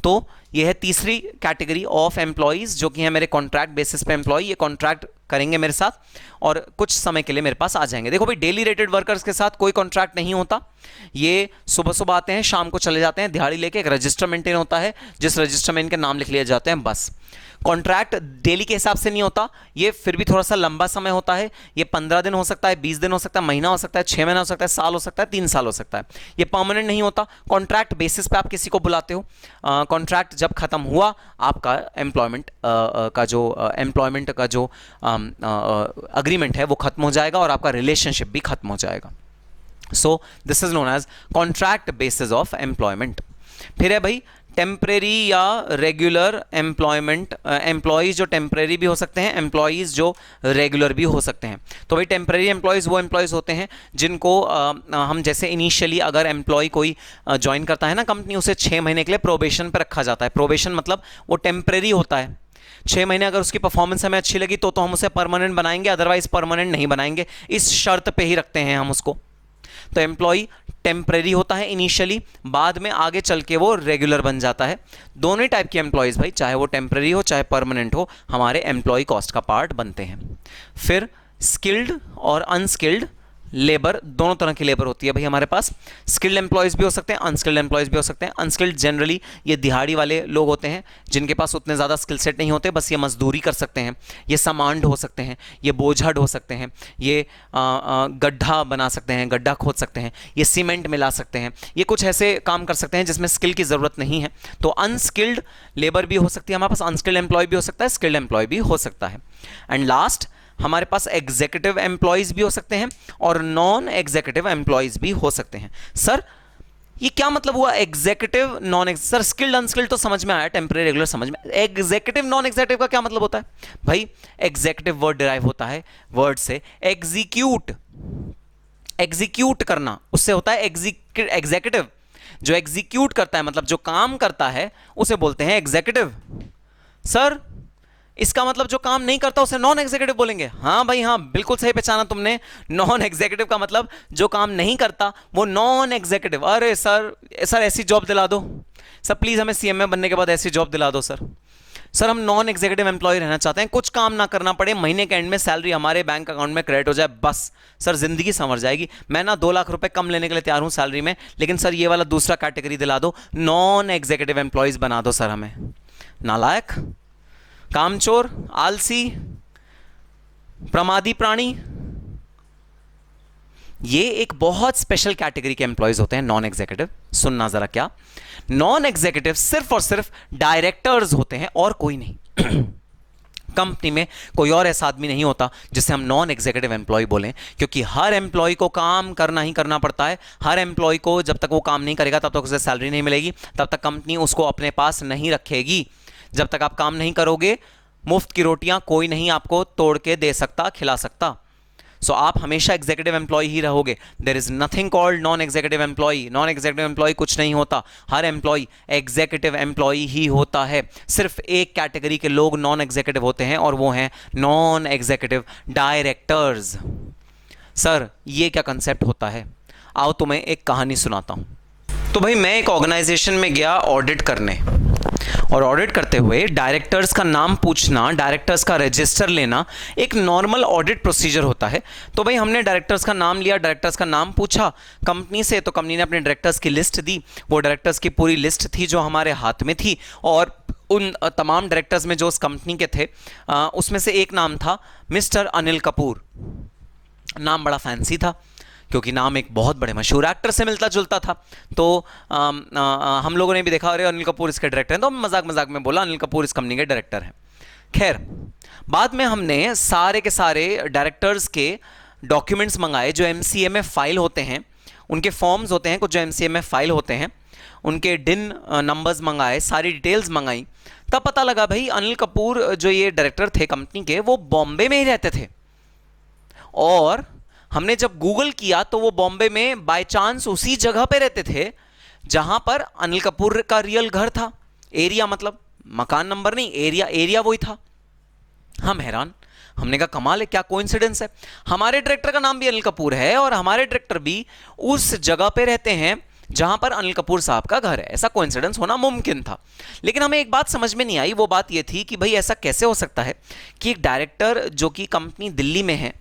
तो यह है तीसरी कैटेगरी ऑफ एम्प्लॉयज़ जो कि है मेरे कॉन्ट्रैक्ट बेसिस पे एम्प्लॉय, ये कॉन्ट्रैक्ट करेंगे मेरे साथ और कुछ समय के लिए मेरे पास आ जाएंगे। देखो भाई, डेली रेटेड वर्कर्स के साथ कोई कॉन्ट्रैक्ट नहीं होता, ये सुबह सुबह आते हैं, शाम को चले जाते हैं, दिहाड़ी लेके। एक रजिस्टर मेंटेन होता है, जिस रजिस्टर में इनके नाम लिख लिए जाते हैं, बस। कॉन्ट्रैक्ट डेली के हिसाब से नहीं होता, ये फिर भी थोड़ा सा लंबा समय होता है। ये 15 दिन हो सकता है, 20 दिन हो सकता है, महीना हो सकता है, 6 महीना हो सकता है, साल हो सकता है, 3 साल हो सकता है। ये परमानेंट नहीं होता। कॉन्ट्रैक्ट बेसिस पे आप किसी को बुलाते हो। कॉन्ट्रैक्ट जब खत्म हुआ आपका एम्प्लॉयमेंट का जो अग्रीमेंट है वो खत्म हो जाएगा और आपका रिलेशनशिप भी खत्म हो जाएगा। So this is known as contract basis of employment. फिर है भाई टेम्परेरी या रेगुलर एम्प्लॉयमेंट। एम्प्लॉयज़ जो टेम्परेरी भी हो सकते हैं, एम्प्लॉयज़ जो रेगुलर भी हो सकते हैं। तो भाई टेम्परेरी एम्प्लॉयज़ वो एम्प्लॉयज़ होते हैं जिनको हम जैसे इनिशियली अगर एम्प्लॉय कोई ज्वाइन करता है ना कंपनी, उसे 6 महीने के लिए प्रोबेशन पर रखा जाता है। प्रोबेशन मतलब वो टेम्परेरी होता है। 6 महीने अगर उसकी परफॉर्मेंस हमें अच्छी लगी तो हम उसे परमानेंट बनाएंगे, अदरवाइज परमानेंट नहीं बनाएंगे। इस शर्त पे ही रखते हैं हम उसको। तो एम्प्लॉय टेम्परेरी होता है इनिशियली, बाद में आगे चल के वो रेगुलर बन जाता है। दोनों ही टाइप के एम्प्लॉयज़ भाई, चाहे वो टेम्परेरी हो चाहे परमानेंट हो, हमारे एम्प्लॉय कॉस्ट का पार्ट बनते हैं। फिर स्किल्ड और अनस्किल्ड लेबर, दोनों तरह की लेबर होती है भाई हमारे पास। स्किल्ड एम्प्लॉयज़ भी हो सकते हैं, अनस्किल्ड एम्प्लॉयज़ भी हो सकते हैं। अनस्किल्ड जनरली ये दिहाड़ी वाले लोग होते हैं जिनके पास उतने ज़्यादा स्किल सेट नहीं होते, बस ये मजदूरी कर सकते हैं, ये समांड हो सकते हैं, ये बोझड़ हो सकते हैं, ये गड्ढा बना सकते हैं, गड्ढा खोद सकते हैं, ये सीमेंट मिला सकते हैं, ये कुछ ऐसे काम कर सकते हैं जिसमें स्किल की ज़रूरत नहीं है। तो अनस्किल्ड लेबर भी हो सकती है हमारे पास, अनस्किल्ड एम्प्लॉय भी हो सकता है, स्किल्ड एम्प्लॉय भी हो सकता है। एंड लास्ट हमारे पास एग्जीक्यूटिव एम्प्लॉयज़ भी हो सकते हैं और नॉन एग्जीक्यूटिव एम्प्लॉयज़ भी हो सकते हैं। सर ये क्या मतलब हुआ executive non? Sir skilled unskilled तो समझ में आया, टेम्परेरी रेगुलर समझ में, एग्जीक्यूटिव नॉन एग्जीक्यूटिव का क्या मतलब होता है भाई? एग्जीक्यूटिव वर्ड डिराइव होता है वर्ड से एग्जीक्यूट, एग्जीक्यूट करना, उससे होता है एग्जीक्यूटिव। जो एग्जीक्यूट करता है मतलब जो काम करता है उसे बोलते हैं एग्जीक्यूटिव। सर इसका मतलब जो काम नहीं करता उसे नॉन एग्जीक्यूटिव बोलेंगे? हाँ भाई हाँ, बिल्कुल सही पहचाना तुमने। नॉन एग्जीक्यूटिव का मतलब जो काम नहीं करता वो नॉन एग्जीक्यूटिव। अरे सर ऐसी जॉब दिला दो सर, प्लीज हमें सीएमए बनने के बाद ऐसी जॉब दिला दो सर। सर हम नॉन एग्जीक्यूटिव एम्प्लॉय रहना चाहते हैं, कुछ काम ना करना पड़े, महीने के एंड में सैलरी हमारे बैंक अकाउंट में क्रेडिट हो जाए, बस सर जिंदगी संवर जाएगी। मैं ना 2 लाख रुपए कम लेने के लिए तैयार हूं सैलरी में, लेकिन सर ये वाला दूसरा कैटेगरी दिला दो, नॉन एग्जीक्यूटिव एम्प्लॉयज बना दो सर हमें। नालायक, कामचोर, आलसी, प्रमादी प्राणी, ये एक बहुत स्पेशल कैटेगरी के एम्प्लॉयज होते हैं नॉन एग्जीक्यूटिव। सुनना जरा, क्या नॉन एग्जीक्यूटिव सिर्फ और सिर्फ डायरेक्टर्स होते हैं और कोई नहीं। कंपनी में कोई और ऐसा आदमी नहीं होता जिसे हम नॉन एग्जीक्यूटिव एम्प्लॉय बोलें, क्योंकि हर एम्प्लॉय को काम करना ही करना पड़ता है। हर एम्प्लॉय को जब तक वो काम नहीं करेगा तब तक उसे सैलरी नहीं मिलेगी, तब तक कंपनी उसको अपने पास नहीं रखेगी। जब तक आप काम नहीं करोगे मुफ्त की रोटियां कोई नहीं आपको तोड़ के दे सकता, खिला सकता। सो आप हमेशा एग्जीक्यूटिव एम्प्लॉय ही रहोगे। There is nothing called non executive employ. Non executive employ कुछ नहीं होता, हर एम्प्लॉय एग्जीक्यूटिव एम्प्लॉय ही होता है। सिर्फ एक कैटेगरी के लोग नॉन एग्जीक्यूटिव होते हैं और वो हैं नॉन एग्जीक्यूटिव डायरेक्टर्स। सर ये क्या कंसेप्ट होता है? आओ तुम्हें एक कहानी सुनाता हूं। तो भाई मैं एक ऑर्गेनाइजेशन में गया ऑडिट करने, और ऑडिट करते हुए डायरेक्टर्स का नाम पूछना, डायरेक्टर्स का रजिस्टर लेना एक नॉर्मल ऑडिट प्रोसीजर होता है। तो भाई हमने डायरेक्टर्स का नाम लिया, डायरेक्टर्स का नाम पूछा कंपनी से, तो कंपनी ने अपने डायरेक्टर्स की लिस्ट दी। वो डायरेक्टर्स की पूरी लिस्ट थी जो हमारे हाथ में थी, और उन तमाम डायरेक्टर्स में जो उस कंपनी के थे उसमें से एक नाम था मिस्टर अनिल कपूर। नाम बड़ा फैंसी था क्योंकि नाम एक बहुत बड़े मशहूर एक्टर से मिलता जुलता था। तो हम लोगों ने भी देखा, अरे अनिल कपूर इसके डायरेक्टर हैं, तो मजाक मजाक में बोला अनिल कपूर इस कंपनी के डायरेक्टर हैं। खैर बाद में हमने सारे के सारे डायरेक्टर्स के डॉक्यूमेंट्स मंगाए जो एमसीए में फाइल होते हैं, उनके फॉर्म्स होते हैं कुछ जो एमसीए में फाइल होते हैं, उनके डिन नंबर्स मंगाए, सारी डिटेल्स मंगाई। तब पता लगा भाई अनिल कपूर जो ये डायरेक्टर थे कंपनी के, वो बॉम्बे में ही रहते थे। और हमने जब गूगल किया तो वो बॉम्बे में बाय चांस उसी जगह पे रहते थे जहां पर अनिल कपूर का रियल घर था। एरिया मतलब मकान नंबर नहीं, एरिया वही था। हम हैरान, हमने कहा कमाल है, क्या कोइंसिडेंस है। हमारे डायरेक्टर का नाम भी अनिल कपूर है और हमारे डायरेक्टर भी उस जगह पे रहते हैं जहां पर अनिल कपूर साहब का घर है। ऐसा कोइंसिडेंस होना मुमकिन था, लेकिन हमें एक बात समझ में नहीं आई। वो बात ये थी कि भाई ऐसा कैसे हो सकता है कि एक डायरेक्टर जो कि कंपनी दिल्ली में है,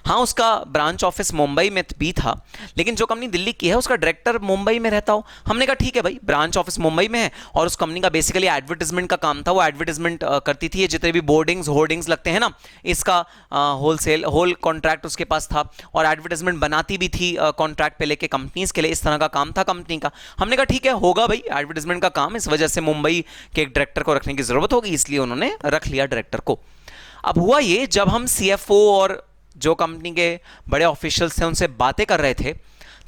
हाँ उसका ब्रांच ऑफिस मुंबई में भी था, लेकिन जो कंपनी दिल्ली की है उसका डायरेक्टर मुंबई में रहता हो। हमने कहा ठीक है भाई, ब्रांच ऑफिस मुंबई में है और उस कंपनी का बेसिकली एडवर्टाइजमेंट का काम था, वो एडवर्टाइजमेंट करती थी। जितने भी बोर्डिंग्स होर्डिंग्स लगते हैं ना, इसका होल कॉन्ट्रैक्ट उसके पास था और एडवर्टाइजमेंट बनाती भी थी कॉन्ट्रैक्ट पे लेके कंपनीज के लिए। इस तरह का काम था कंपनी का। हमने कहा ठीक है, होगा भाई एडवर्टाइजमेंट का काम, इस वजह से मुंबई के एक डायरेक्टर को रखने की जरूरत होगी, इसलिए उन्होंने रख लिया डायरेक्टर को। अब हुआ ये, जब हम CFO और जो कंपनी के बड़े ऑफिशियल्स थे उनसे बातें कर रहे थे,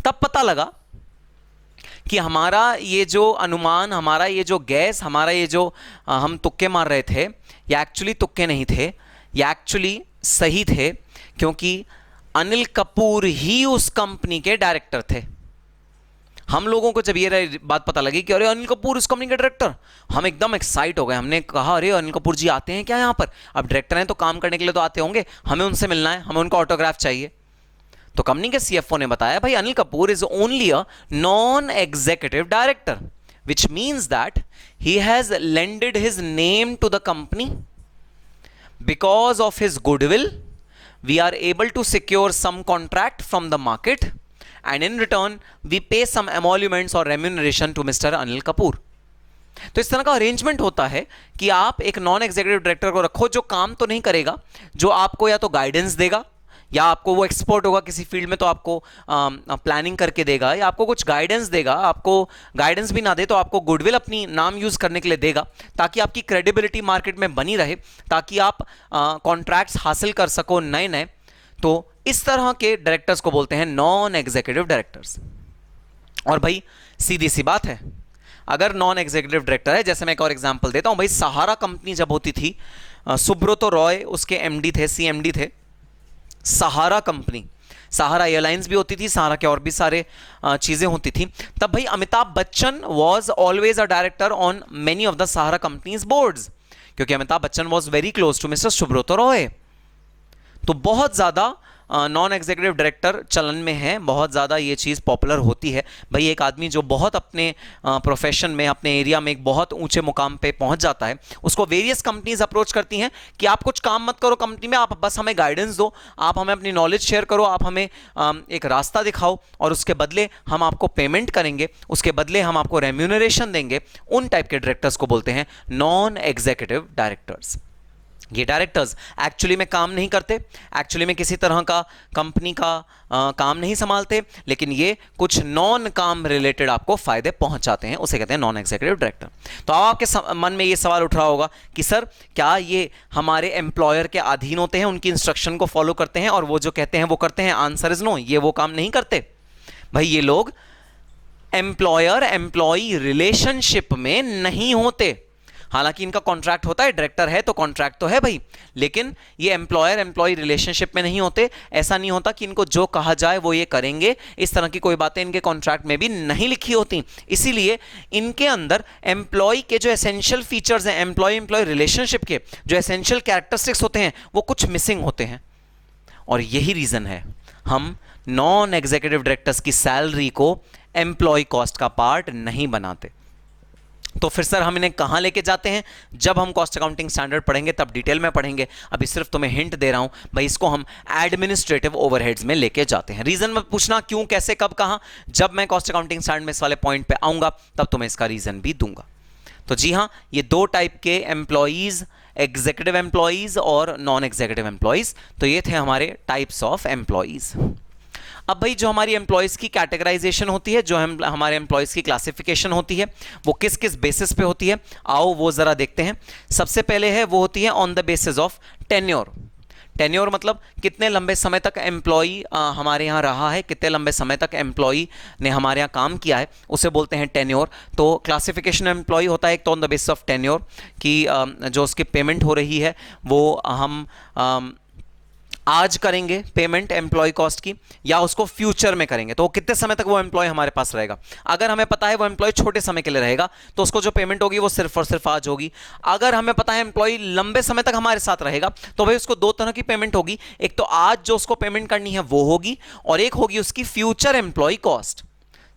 तब पता लगा कि हमारा ये जो अनुमान, हमारा ये जो गैस, हमारा ये जो हम तुक्के मार रहे थे, ये एक्चुअली तुक्के नहीं थे, ये एक्चुअली सही थे, क्योंकि अनिल कपूर ही उस कंपनी के डायरेक्टर थे। हम लोगों को जब ये बात पता लगी कि अरे अनिल कपूर इस कंपनी के डायरेक्टर, हम एकदम एक्साइट हो गए। हमने कहा अरे अनिल कपूर जी आते हैं क्या यहाँ पर? अब डायरेक्टर हैं तो काम करने के लिए तो आते होंगे, हमें उनसे मिलना है, हमें उनका ऑटोग्राफ चाहिए। तो कंपनी के CFO ने बताया भाई Anil Kapoor is only a non executive director, which means that he has lended his name to the company because of his goodwill. We are able to secure some contract from the market and in return we pay some emoluments or remuneration to Mr. Anil Kapoor. तो इस तरह का arrangement होता है कि आप एक non executive director को रखो जो काम तो नहीं करेगा, जो आपको या तो गाइडेंस देगा, या आपको वो एक्सपर्ट होगा किसी फील्ड में तो आपको प्लानिंग करके देगा, या आपको कुछ गाइडेंस देगा, आपको गाइडेंस भी ना दे तो आपको गुडविल अपनी नाम यूज करने के लिए देगा, ताकि आपकी क्रेडिबिलिटी मार्केट में बनी रहे, ताकि आप कॉन्ट्रैक्ट्स हासिल कर सको नए नए। तो इस तरह के डायरेक्टर्स को बोलते हैं नॉन एग्जीक्यूटिव डायरेक्टर्स। और भाई सीधी सी बात है, अगर नॉन एग्जीक्यूटिव डायरेक्टर है, जैसे मैं एक और एग्जांपल देता हूं भाई, सहारा कंपनी जब होती थी, सुब्रतो रॉय उसके MD थे, CMD थे। सहारा कंपनी, सहारा एयरलाइंस भी होती थी, सहारा के और भी सारे चीजें होती थी। तब भाई Amitabh Bachchan was always a director on many of the Sahara companies boards, क्योंकि Amitabh Bachchan was very close to mister Subrata Roy. तो बहुत ज़्यादा नॉन एग्जीक्यूटिव डायरेक्टर चलन में है, बहुत ज़्यादा ये चीज़ पॉपुलर होती है। भाई एक आदमी जो बहुत अपने प्रोफेशन में, अपने एरिया में एक बहुत ऊंचे मुकाम पे पहुंच जाता है, उसको वेरियस कंपनीज अप्रोच करती हैं कि आप कुछ काम मत करो कंपनी में, आप बस हमें गाइडेंस दो, आप हमें अपनी नॉलेज शेयर करो, आप हमें एक रास्ता दिखाओ और उसके बदले हम आपको पेमेंट करेंगे, उसके बदले हम आपको रेम्यूनरेशन देंगे। उन टाइप के डायरेक्टर्स को बोलते हैं नॉन एग्जीक्यूटिव डायरेक्टर्स। ये डायरेक्टर्स एक्चुअली में काम नहीं करते, एक्चुअली में किसी तरह का कंपनी का काम नहीं संभालते, लेकिन ये कुछ नॉन काम रिलेटेड आपको फायदे पहुंचाते हैं, उसे कहते हैं नॉन एग्जीक्यूटिव डायरेक्टर। तो अब आपके मन में ये सवाल उठ रहा होगा कि सर क्या ये हमारे एम्प्लॉयर के अधीन होते हैं, उनकी इंस्ट्रक्शन को फॉलो करते हैं और वो जो कहते हैं वो करते हैं? आंसर इज नो, ये वो काम नहीं करते भाई। ये लोग एम्प्लॉयर एम्प्लॉई रिलेशनशिप में नहीं होते। हालांकि इनका कॉन्ट्रैक्ट होता है, डायरेक्टर है तो कॉन्ट्रैक्ट तो है भाई, लेकिन ये एम्प्लॉयर एम्प्लॉय रिलेशनशिप में नहीं होते। ऐसा नहीं होता कि इनको जो कहा जाए वो ये करेंगे, इस तरह की कोई बातें इनके कॉन्ट्रैक्ट में भी नहीं लिखी होती। इसीलिए इनके अंदर एम्प्लॉय के जो एसेंशियल फीचर्स हैं, एम्प्लॉय एम्प्लॉय रिलेशनशिप के जो एसेंशियल कैरेक्टरिस्टिक्स होते हैं, वो कुछ मिसिंग होते हैं। और यही रीजन है हम नॉन एग्जीक्यूटिव डायरेक्टर्स की सैलरी को एम्प्लॉय कॉस्ट का पार्ट नहीं बनाते। तो फिर सर हम इन्हें कहां लेके जाते हैं? जब हम कॉस्ट अकाउंटिंग स्टैंडर्ड पढ़ेंगे तब डिटेल में पढ़ेंगे, अभी सिर्फ तुम्हें हिंट दे रहा हूं भाई। इसको हम एडमिनिस्ट्रेटिव ओवरहेड्स में लेके जाते हैं। रीजन मत पूछना क्यों, कैसे, कब, कहां, जब मैं कॉस्ट अकाउंटिंग स्टैंडर्ड में इस वाले पॉइंट पे आऊंगा तब तुम्हें इसका रीजन भी दूंगा। तो जी हां, ये दो टाइप के एम्प्लॉइज, एग्जीक्यूटिव एम्प्लॉइज और नॉन एग्जीक्यूटिव एम्प्लॉइज, तो ये थे हमारे टाइप्स ऑफ एम्प्लॉइज। अब भाई जो हमारी एम्प्लॉयज़ की कैटेगराइजेशन होती है, जो हमारे एम्प्लॉयज़ की क्लासिफिकेशन होती है, वो किस किस बेसिस पे होती है, आओ वो ज़रा देखते हैं। सबसे पहले है वो होती है on the basis of tenure. Tenure मतलब कितने लंबे समय तक एम्प्लॉई हमारे यहाँ रहा है, कितने लंबे समय तक एम्प्लॉई ने हमारे यहाँ काम किया है, उसे बोलते हैं टेन्योर। तो क्लासिफिकेशन एम्प्लॉई होता है एक तो on the basis of tenure कि जो उसकी पेमेंट हो रही है वो हम आज करेंगे पेमेंट एम्प्लॉय कॉस्ट की, या उसको फ्यूचर में करेंगे, तो कितने समय तक वो एम्प्लॉय हमारे पास रहेगा। अगर हमें पता है वो एम्प्लॉय छोटे समय के लिए रहेगा तो उसको जो पेमेंट होगी वो सिर्फ और सिर्फ आज होगी। अगर हमें पता है एम्प्लॉय लंबे समय तक हमारे साथ रहेगा तो भाई उसको दो तरह की पेमेंट होगी, एक तो आज जो उसको पेमेंट करनी है वो होगी, और एक होगी उसकी फ्यूचर एम्प्लॉय कॉस्ट।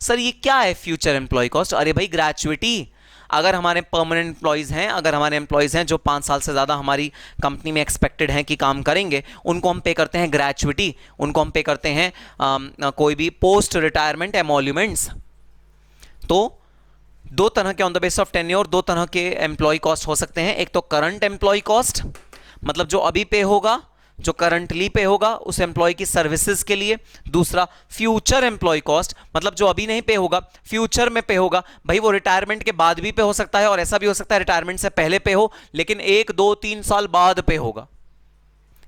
सर ये क्या है फ्यूचर एम्प्लॉय कॉस्ट? अरे भाई ग्रेचुइटी, अगर हमारे परमानेंट एम्प्लॉयज़ हैं, अगर हमारे एम्प्लॉयज़ हैं जो 5 साल से ज़्यादा हमारी कंपनी में एक्सपेक्टेड हैं कि काम करेंगे, उनको हम पे करते हैं ग्रेचुइटी, उनको हम पे करते हैं कोई भी पोस्ट रिटायरमेंट एमोल्यूमेंट्स। तो दो तरह के on the base of tenure दो तरह के एम्प्लॉय कॉस्ट हो सकते हैं। एक तो करंट एम्प्लॉय कॉस्ट, मतलब जो अभी पे होगा, जो करंटली पे होगा उस एम्प्लॉय की सर्विसेज के लिए। दूसरा फ्यूचर एम्प्लॉय कॉस्ट, मतलब जो अभी नहीं पे होगा, फ्यूचर में पे होगा। भाई वो रिटायरमेंट के बाद भी पे हो सकता है और ऐसा भी हो सकता है रिटायरमेंट से पहले पे हो, लेकिन 1, 2, 3 साल बाद पे होगा।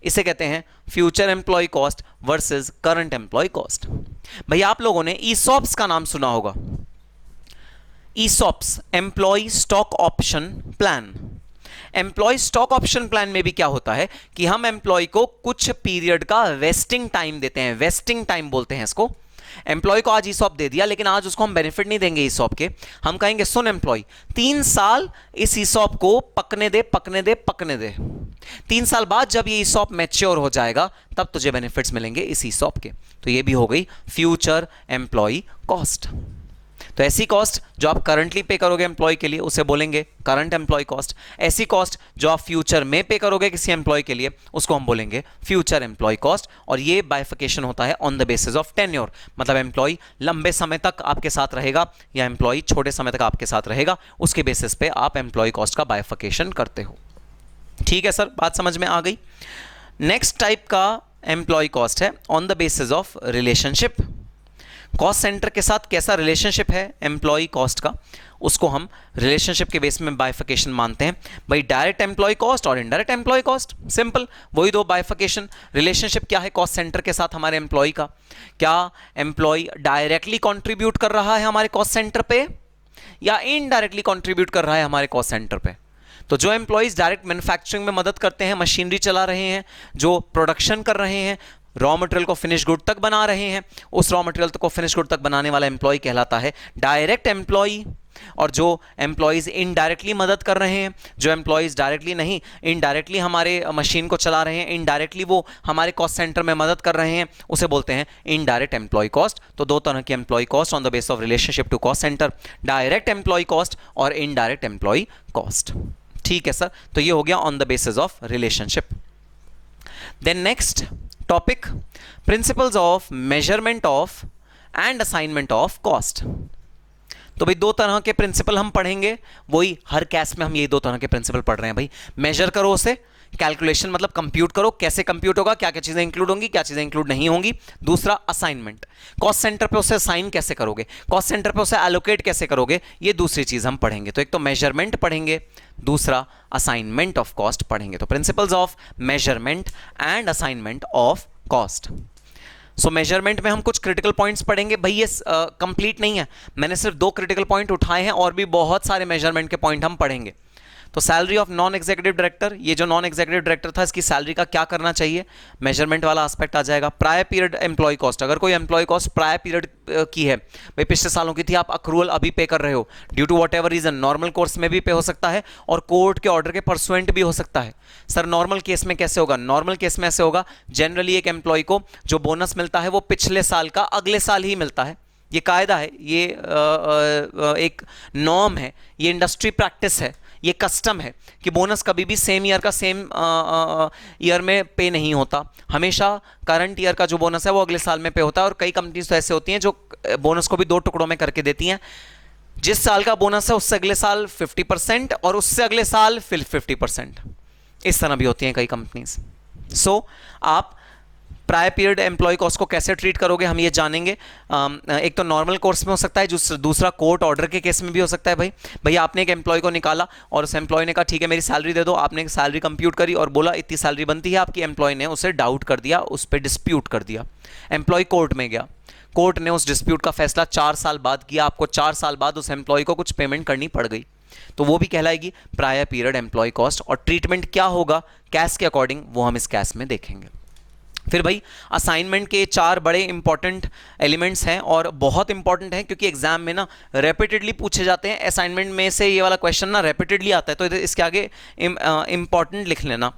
इसे कहते हैं future employ cost versus current employ cost. भाई आप लोगों ने ईसॉप्स का नाम सुना होगा। ESOPs, employ stock option plan. Employ stock option plan में भी क्या होता है कि हम एम्प्लॉय को कुछ पीरियड का वेस्टिंग टाइम देते हैं, वेस्टिंग टाइम बोलते हैं इसको। एम्प्लॉय को आज ईसॉप दे दिया, लेकिन आज उसको हम बेनिफिट नहीं देंगे ईसॉप के। हम कहेंगे सुन एम्प्लॉय, 3 साल इस ईसॉप को पकने दे, पकने दे, पकने दे। 3 साल बाद जब ये ईसॉप मैच्योर हो जाएगा तब तुझे बेनिफिट्स मिलेंगे इस ईसॉप के। तो ये भी हो गई फ्यूचर एम्प्लॉय कॉस्ट। तो ऐसी कॉस्ट जो आप करंटली पे करोगे एम्प्लॉय के लिए उसे बोलेंगे करंट एम्प्लॉय कॉस्ट। ऐसी कॉस्ट जो आप फ्यूचर में पे करोगे किसी एम्प्लॉय के लिए उसको हम बोलेंगे फ्यूचर एम्प्लॉय कॉस्ट। और ये बाइफिकेशन होता है on the basis of tenure, मतलब एम्प्लॉय लंबे समय तक आपके साथ रहेगा या एम्प्लॉय छोटे समय तक आपके साथ रहेगा, उसके बेसिस पे आप एम्प्लॉय कॉस्ट का बाइफिकेशन करते हो। ठीक है सर, बात समझ में आ गई। नेक्स्ट टाइप का एम्प्लॉय कॉस्ट है on the basis of relationship. Cost centre के साथ कैसा रिलेशनशिप है एम्प्लॉय कॉस्ट का, उसको हम रिलेशनशिप के बेस में बाइफिकेशन मानते हैं। भाई डायरेक्ट एम्प्लॉय कॉस्ट और इनडायरेक्ट एम्प्लॉय कॉस्ट, सिंपल वही दो बाइफिकेशन। रिलेशनशिप क्या है कॉस्ट सेंटर के साथ हमारे एम्प्लॉय का? क्या एम्प्लॉय डायरेक्टली कंट्रीब्यूट कर रहा है हमारे कॉस्ट सेंटर पे या इनडायरेक्टली कंट्रीब्यूट कर रहा है हमारे कॉस्ट सेंटर पे? तो जो एम्प्लॉयज डायरेक्ट मैन्युफैक्चरिंग में मदद करते हैं, मशीनरी चला रहे हैं, जो प्रोडक्शन कर रहे हैं, रॉ मटेरियल को फिनिश गुड तक बना रहे हैं, उस रॉ मटेरियल को फिनिश गुड तक बनाने वाला एम्प्लॉय कहलाता है डायरेक्ट एम्प्लॉय। और जो एम्प्लॉयज इनडायरेक्टली मदद कर रहे हैं, जो एम्प्लॉयज डायरेक्टली नहीं इनडायरेक्टली हमारे मशीन को चला रहे हैं, इनडायरेक्टली वो हमारे कॉस्ट सेंटर में मदद कर रहे हैं, उसे बोलते हैं इनडायरेक्ट एम्प्लॉय कॉस्ट। तो दो तरह की employ cost on the base of relationship to cost centre, direct employ cost और इनडायरेक्ट एम्प्लॉय कॉस्ट। ठीक है सर, तो ये हो गया on the basis of relationship. Then next topic, principles of measurement of and assignment of cost. तो भाई दो तरह के प्रिंसिपल हम पढ़ेंगे, वही हर केस में हम ये दो तरह के प्रिंसिपल पढ़ रहे हैं। भाई मेजर करो उसे, कैलकुलेशन मतलब कंप्यूट करो, कैसे कंप्यूट होगा, क्या क्या चीजें इंक्लूड होंगी, क्या चीजें इंक्लूड नहीं होंगी। दूसरा असाइनमेंट, कॉस्ट सेंटर पे उसे असाइन कैसे करोगे, कॉस्ट सेंटर पे उसे एलोकेट कैसे करोगे, ये दूसरी चीज हम पढ़ेंगे। तो एक तो मेजरमेंट पढ़ेंगे, दूसरा असाइनमेंट ऑफ कॉस्ट पढ़ेंगे। तो principles of measurement and assignment of cost. So measurement में हम कुछ क्रिटिकल पॉइंट्स पढ़ेंगे। भाई ये कंप्लीट नहीं है, मैंने सिर्फ 2 क्रिटिकल पॉइंट उठाए हैं, और भी बहुत सारे मेजरमेंट के पॉइंट हम पढ़ेंगे। तो salary of non executive director, ये जो नॉन एग्जीक्यूटिव डायरेक्टर था इसकी सैलरी का क्या करना चाहिए, मेजरमेंट वाला एस्पेक्ट आ जाएगा। प्रायर पीरियड एम्प्लॉय कॉस्ट, अगर कोई एम्प्लॉय कॉस्ट प्रायर पीरियड की है, भाई पिछले सालों की थी, आप अक्रूवल अभी पे कर रहे हो due to whatever reason, normal course में भी पे हो सकता है और कोर्ट के ऑर्डर के परसुएंट भी हो सकता है। सर नॉर्मल केस में कैसे होगा? नॉर्मल केस में ऐसे होगा, जनरली एक एम्प्लॉय को जो बोनस मिलता है वो पिछले साल का अगले साल ही मिलता है। ये कायदा है, ये एक नॉर्म है, ये इंडस्ट्री प्रैक्टिस है, ये कस्टम है कि बोनस कभी भी सेम ईयर का सेम ईयर में पे नहीं होता। हमेशा करंट ईयर का जो बोनस है वो अगले साल में पे होता है। और कई कंपनीज तो ऐसे होती हैं जो बोनस को भी 2 टुकड़ों में करके देती हैं, जिस साल का बोनस है उससे अगले साल 50% और उससे अगले साल फिर 50%, इस तरह भी होती हैं कई कंपनीज। सो आप प्रायर पीरियड एम्प्लॉय कॉस्ट को कैसे ट्रीट करोगे हम ये जानेंगे। एक तो नॉर्मल कोर्स में हो सकता है, दूसरा कोर्ट ऑर्डर के केस में भी हो सकता है। भाई आपने एक एम्प्लॉय को निकाला और उस एम्प्लॉय ने कहा ठीक है मेरी सैलरी दे दो, आपने सैलरी कंप्यूट करी और बोला इतनी सैलरी बनती है आपकी। एम्प्लॉय ने उसे डाउट कर दिया, उस पर डिस्प्यूट कर दिया, एम्प्लॉय कोर्ट में गया, कोर्ट ने उस डिस्प्यूट का फैसला 4 साल बाद किया, आपको 4 साल बाद उस एम्प्लॉय को कुछ पेमेंट करनी पड़ गई, तो वो भी कहलाएगी प्रायर पीरियड एम्प्लॉय कॉस्ट। और ट्रीटमेंट क्या होगा कैश के अकॉर्डिंग, वो हम इस कैश में देखेंगे। फिर भाई असाइनमेंट के 4 बड़े इंपॉर्टेंट एलिमेंट्स हैं और बहुत इंपॉर्टेंट हैं क्योंकि एग्जाम में ना रेपिटेडली पूछे जाते हैं। असाइनमेंट में से ये वाला क्वेश्चन ना रेपिटेडली आता है, तो इसके आगे इंपॉर्टेंट लिख लेना।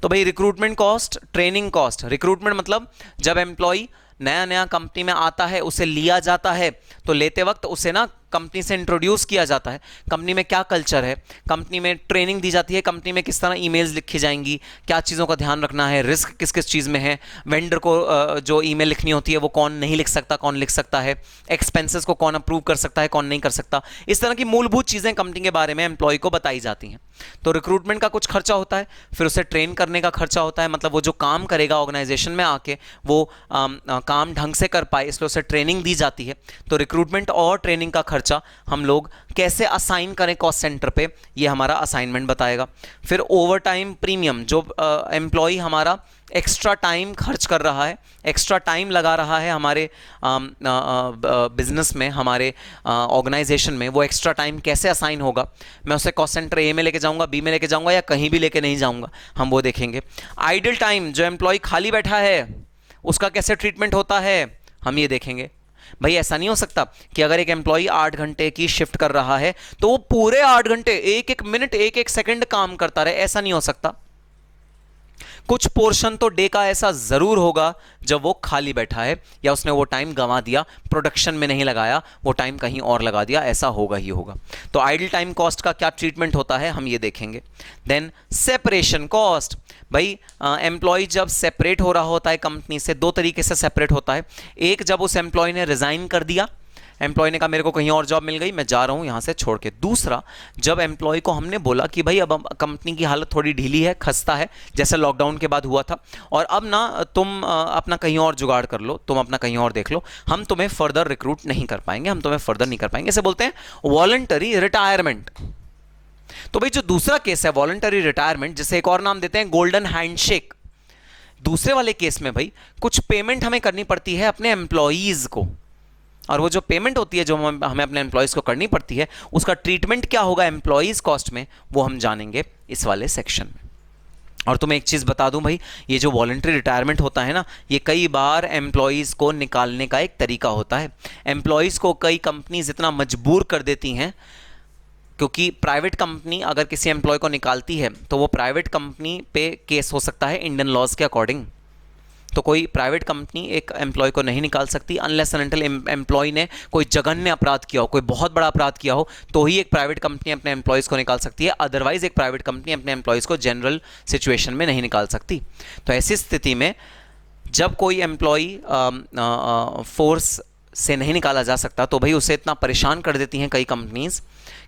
तो भाई recruitment cost, training cost. Recruitment मतलब जब एम्प्लॉय नया नया कंपनी में आता है, उसे लिया जाता है, तो लेते वक्त उसे ना कंपनी से इंट्रोड्यूस किया जाता है, कंपनी में क्या कल्चर है, कंपनी में ट्रेनिंग दी जाती है, कंपनी में किस तरह ईमेल्स लिखी जाएंगी, क्या चीज़ों का ध्यान रखना है, रिस्क किस किस चीज़ में है, वेंडर को जो ईमेल लिखनी होती है वो कौन नहीं लिख सकता, कौन लिख सकता है, एक्सपेंसेस को कौन अप्रूव कर सकता है, कौन नहीं कर सकता, इस तरह की मूलभूत चीज़ें कंपनी के बारे में एम्प्लॉय को बताई जाती हैं। तो रिक्रूटमेंट का कुछ खर्चा होता है, फिर उसे ट्रेन करने का खर्चा होता है, मतलब वो जो काम करेगा ऑर्गेनाइजेशन में आके वो काम ढंग से कर पाए, इसलिए उसे ट्रेनिंग दी जाती है। तो रिक्रूटमेंट और ट्रेनिंग का खर्चा हम लोग कैसे असाइन करें कॉस्ट सेंटर पे, ये हमारा असाइनमेंट बताएगा। फिर ओवर टाइम प्रीमियम, जो एम्प्लॉय हमारा एक्स्ट्रा टाइम खर्च कर रहा है, एक्स्ट्रा टाइम लगा रहा है हमारे बिजनेस में, हमारे ऑर्गेनाइजेशन में, वो एक्स्ट्रा टाइम कैसे असाइन होगा। मैं उसे कॉस्ट सेंटर ए में लेके जाऊंगा, बी में लेके जाऊंगा या कहीं भी लेके नहीं जाऊंगा, हम वो देखेंगे। आइडल टाइम, जो एम्प्लॉय खाली बैठा है उसका कैसे ट्रीटमेंट होता है, हम ये देखेंगे। भाई ऐसा नहीं हो सकता कि अगर एक एम्प्लॉय 8 घंटे की शिफ्ट कर रहा है तो वो पूरे 8 घंटे एक एक मिनट एक एक सेकंड काम करता रहे, ऐसा नहीं हो सकता। कुछ पोर्शन तो डे का ऐसा जरूर होगा जब वो खाली बैठा है या उसने वो टाइम गंवा दिया, प्रोडक्शन में नहीं लगाया, वो टाइम कहीं और लगा दिया, ऐसा होगा ही होगा। तो आइडल टाइम कॉस्ट का क्या ट्रीटमेंट होता है, हम ये देखेंगे। देन सेपरेशन कॉस्ट, भाई एम्प्लॉय जब सेपरेट हो रहा होता है कंपनी से, दो तरीके से सेपरेट होता है। एक, जब उस एम्प्लॉय ने रिजाइन कर दिया, एम्प्लॉय ने कहा मेरे को कहीं और जॉब मिल गई, मैं जा रहा हूँ यहाँ से छोड़ के। दूसरा, जब एम्प्लॉय को हमने बोला कि भाई अब कंपनी की हालत थोड़ी ढीली है, खस्ता है, जैसे लॉकडाउन के बाद हुआ था, और अब ना तुम अपना कहीं और जुगाड़ कर लो, तुम अपना कहीं और देख लो, हम तुम्हें फर्दर रिक्रूट नहीं कर पाएंगे, हम तुम्हें फर्दर नहीं कर पाएंगे। इसे बोलते हैं वॉलंटरी रिटायरमेंट। तो भाई जो दूसरा केस है वॉलंटरी रिटायरमेंट, जिसे एक और नाम देते हैं गोल्डन हैंडशेक, दूसरे वाले केस में भाई कुछ पेमेंट हमें करनी पड़ती है अपने एम्प्लॉयज़ को, और वो जो पेमेंट होती है जो हमें अपने एम्प्लॉयज़ को करनी पड़ती है, उसका ट्रीटमेंट क्या होगा एम्प्लॉयज़ कॉस्ट में, वो हम जानेंगे इस वाले सेक्शन में। और तुम्हें एक चीज़ बता दूं भाई, ये जो वॉलंटरी रिटायरमेंट होता है ना, ये कई बार एम्प्लॉयज़ को निकालने का एक तरीका होता है। एम्प्लॉयज़ को कई कंपनीज इतना मजबूर कर देती हैं, क्योंकि प्राइवेट कंपनी अगर किसी एम्प्लॉय को निकालती है तो वो प्राइवेट कंपनी पे केस हो सकता है इंडियन लॉज के अकॉर्डिंग। तो कोई प्राइवेट कंपनी एक एम्प्लॉय को नहीं निकाल सकती अनलेस एंड अनटिल एम्प्लॉय ने कोई जघन्य अपराध किया हो, कोई बहुत बड़ा अपराध किया हो, तो ही एक प्राइवेट कंपनी अपने एम्प्लॉयज़ को निकाल सकती है। अदरवाइज एक प्राइवेट कंपनी अपने एम्प्लॉयज़ को जनरल सिचुएशन में नहीं निकाल सकती। तो ऐसी स्थिति में जब कोई एम्प्लॉय फोर्स से नहीं निकाला जा सकता, तो भाई उसे इतना परेशान कर देती हैं कई कंपनीज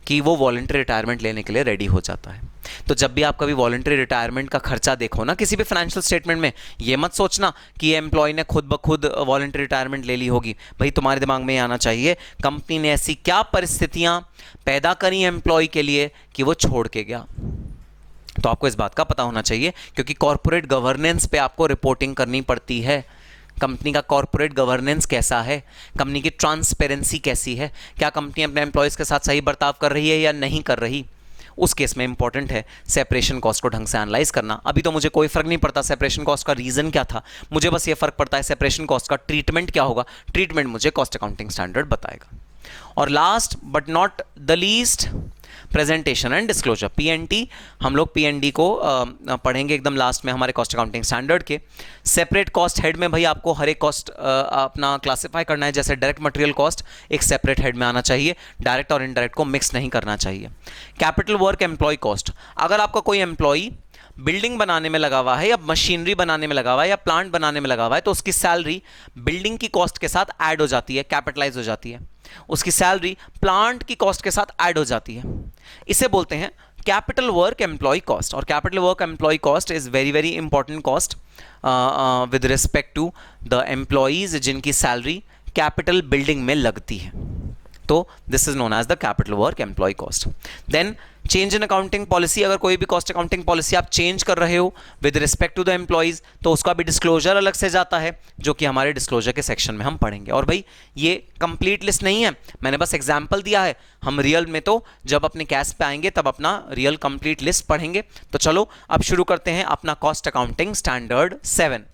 कि वो वॉलंटरी रिटायरमेंट लेने के लिए रेडी हो जाता है। तो जब भी आप कभी वॉलंटरी रिटायरमेंट का खर्चा देखो ना किसी भी फाइनेंशियल स्टेटमेंट में, ये मत सोचना कि एम्प्लॉय ने खुद ब खुद वॉलंटरी रिटायरमेंट ले ली होगी। भाई तुम्हारे दिमाग में ये आना चाहिए कंपनी ने ऐसी क्या परिस्थितियां पैदा करी एम्प्लॉय के लिए कि वो छोड़ के गया। तो आपको इस बात का पता होना चाहिए, क्योंकि कॉर्पोरेट गवर्नेंस पे आपको रिपोर्टिंग करनी पड़ती है। कंपनी का कॉर्पोरेट गवर्नेंस कैसा है, कंपनी की ट्रांसपेरेंसी कैसी है, क्या कंपनी अपने एम्प्लॉयज़ के साथ सही बर्ताव कर रही है या नहीं कर रही, उस केस में इंपॉर्टेंट है सेपरेशन कॉस्ट को ढंग से एनालाइज करना। अभी तो मुझे कोई फर्क नहीं पड़ता सेपरेशन कॉस्ट का रीज़न क्या था, मुझे बस ये फर्क पड़ता है सेपरेशन कॉस्ट का ट्रीटमेंट क्या होगा। ट्रीटमेंट मुझे कॉस्ट अकाउंटिंग स्टैंडर्ड बताएगा। और last but not the least, presentation and disclosure, PNT. हम लोग पीएनडी को पढ़ेंगे एकदम लास्ट में हमारे कॉस्ट अकाउंटिंग स्टैंडर्ड के। सेपरेट कॉस्ट हेड में भाई आपको हर एक कॉस्ट अपना क्लासिफाई करना है। जैसे डायरेक्ट मटेरियल कॉस्ट एक सेपरेट हेड में आना चाहिए, डायरेक्ट और इनडायरेक्ट को मिक्स नहीं करना चाहिए। कैपिटल वर्क एम्प्लॉय कॉस्ट, अगर आपका कोई एम्प्लॉय बिल्डिंग बनाने में लगा हुआ है या मशीनरी बनाने में लगा हुआ है या प्लांट बनाने में लगा हुआ है, तो उसकी सैलरी बिल्डिंग की कॉस्ट के साथ ऐड हो जाती है, कैपिटलाइज हो जाती है। उसकी सैलरी प्लांट की कॉस्ट के साथ ऐड हो जाती है। इसे बोलते हैं कैपिटल वर्क एम्प्लॉय कॉस्ट। और capital work employ cost is very very important cost with respect to the employees जिनकी सैलरी कैपिटल बिल्डिंग में लगती है। तो this is known as the capital work employ cost. Then change in accounting policy, अगर कोई भी cost accounting policy आप change कर रहे हो विद रिस्पेक्ट टू द एम्प्लॉयज, तो उसका भी डिस्क्लोजर अलग से जाता है, जो कि हमारे डिस्क्लोजर के सेक्शन में हम पढ़ेंगे। और भाई ये कंप्लीट लिस्ट नहीं है, मैंने बस एग्जाम्पल दिया है। हम रियल में तो जब अपने कैश पे आएंगे तब अपना रियल कंप्लीट लिस्ट पढ़ेंगे। तो चलो अब शुरू करते हैं अपना कॉस्ट अकाउंटिंग स्टैंडर्ड 7।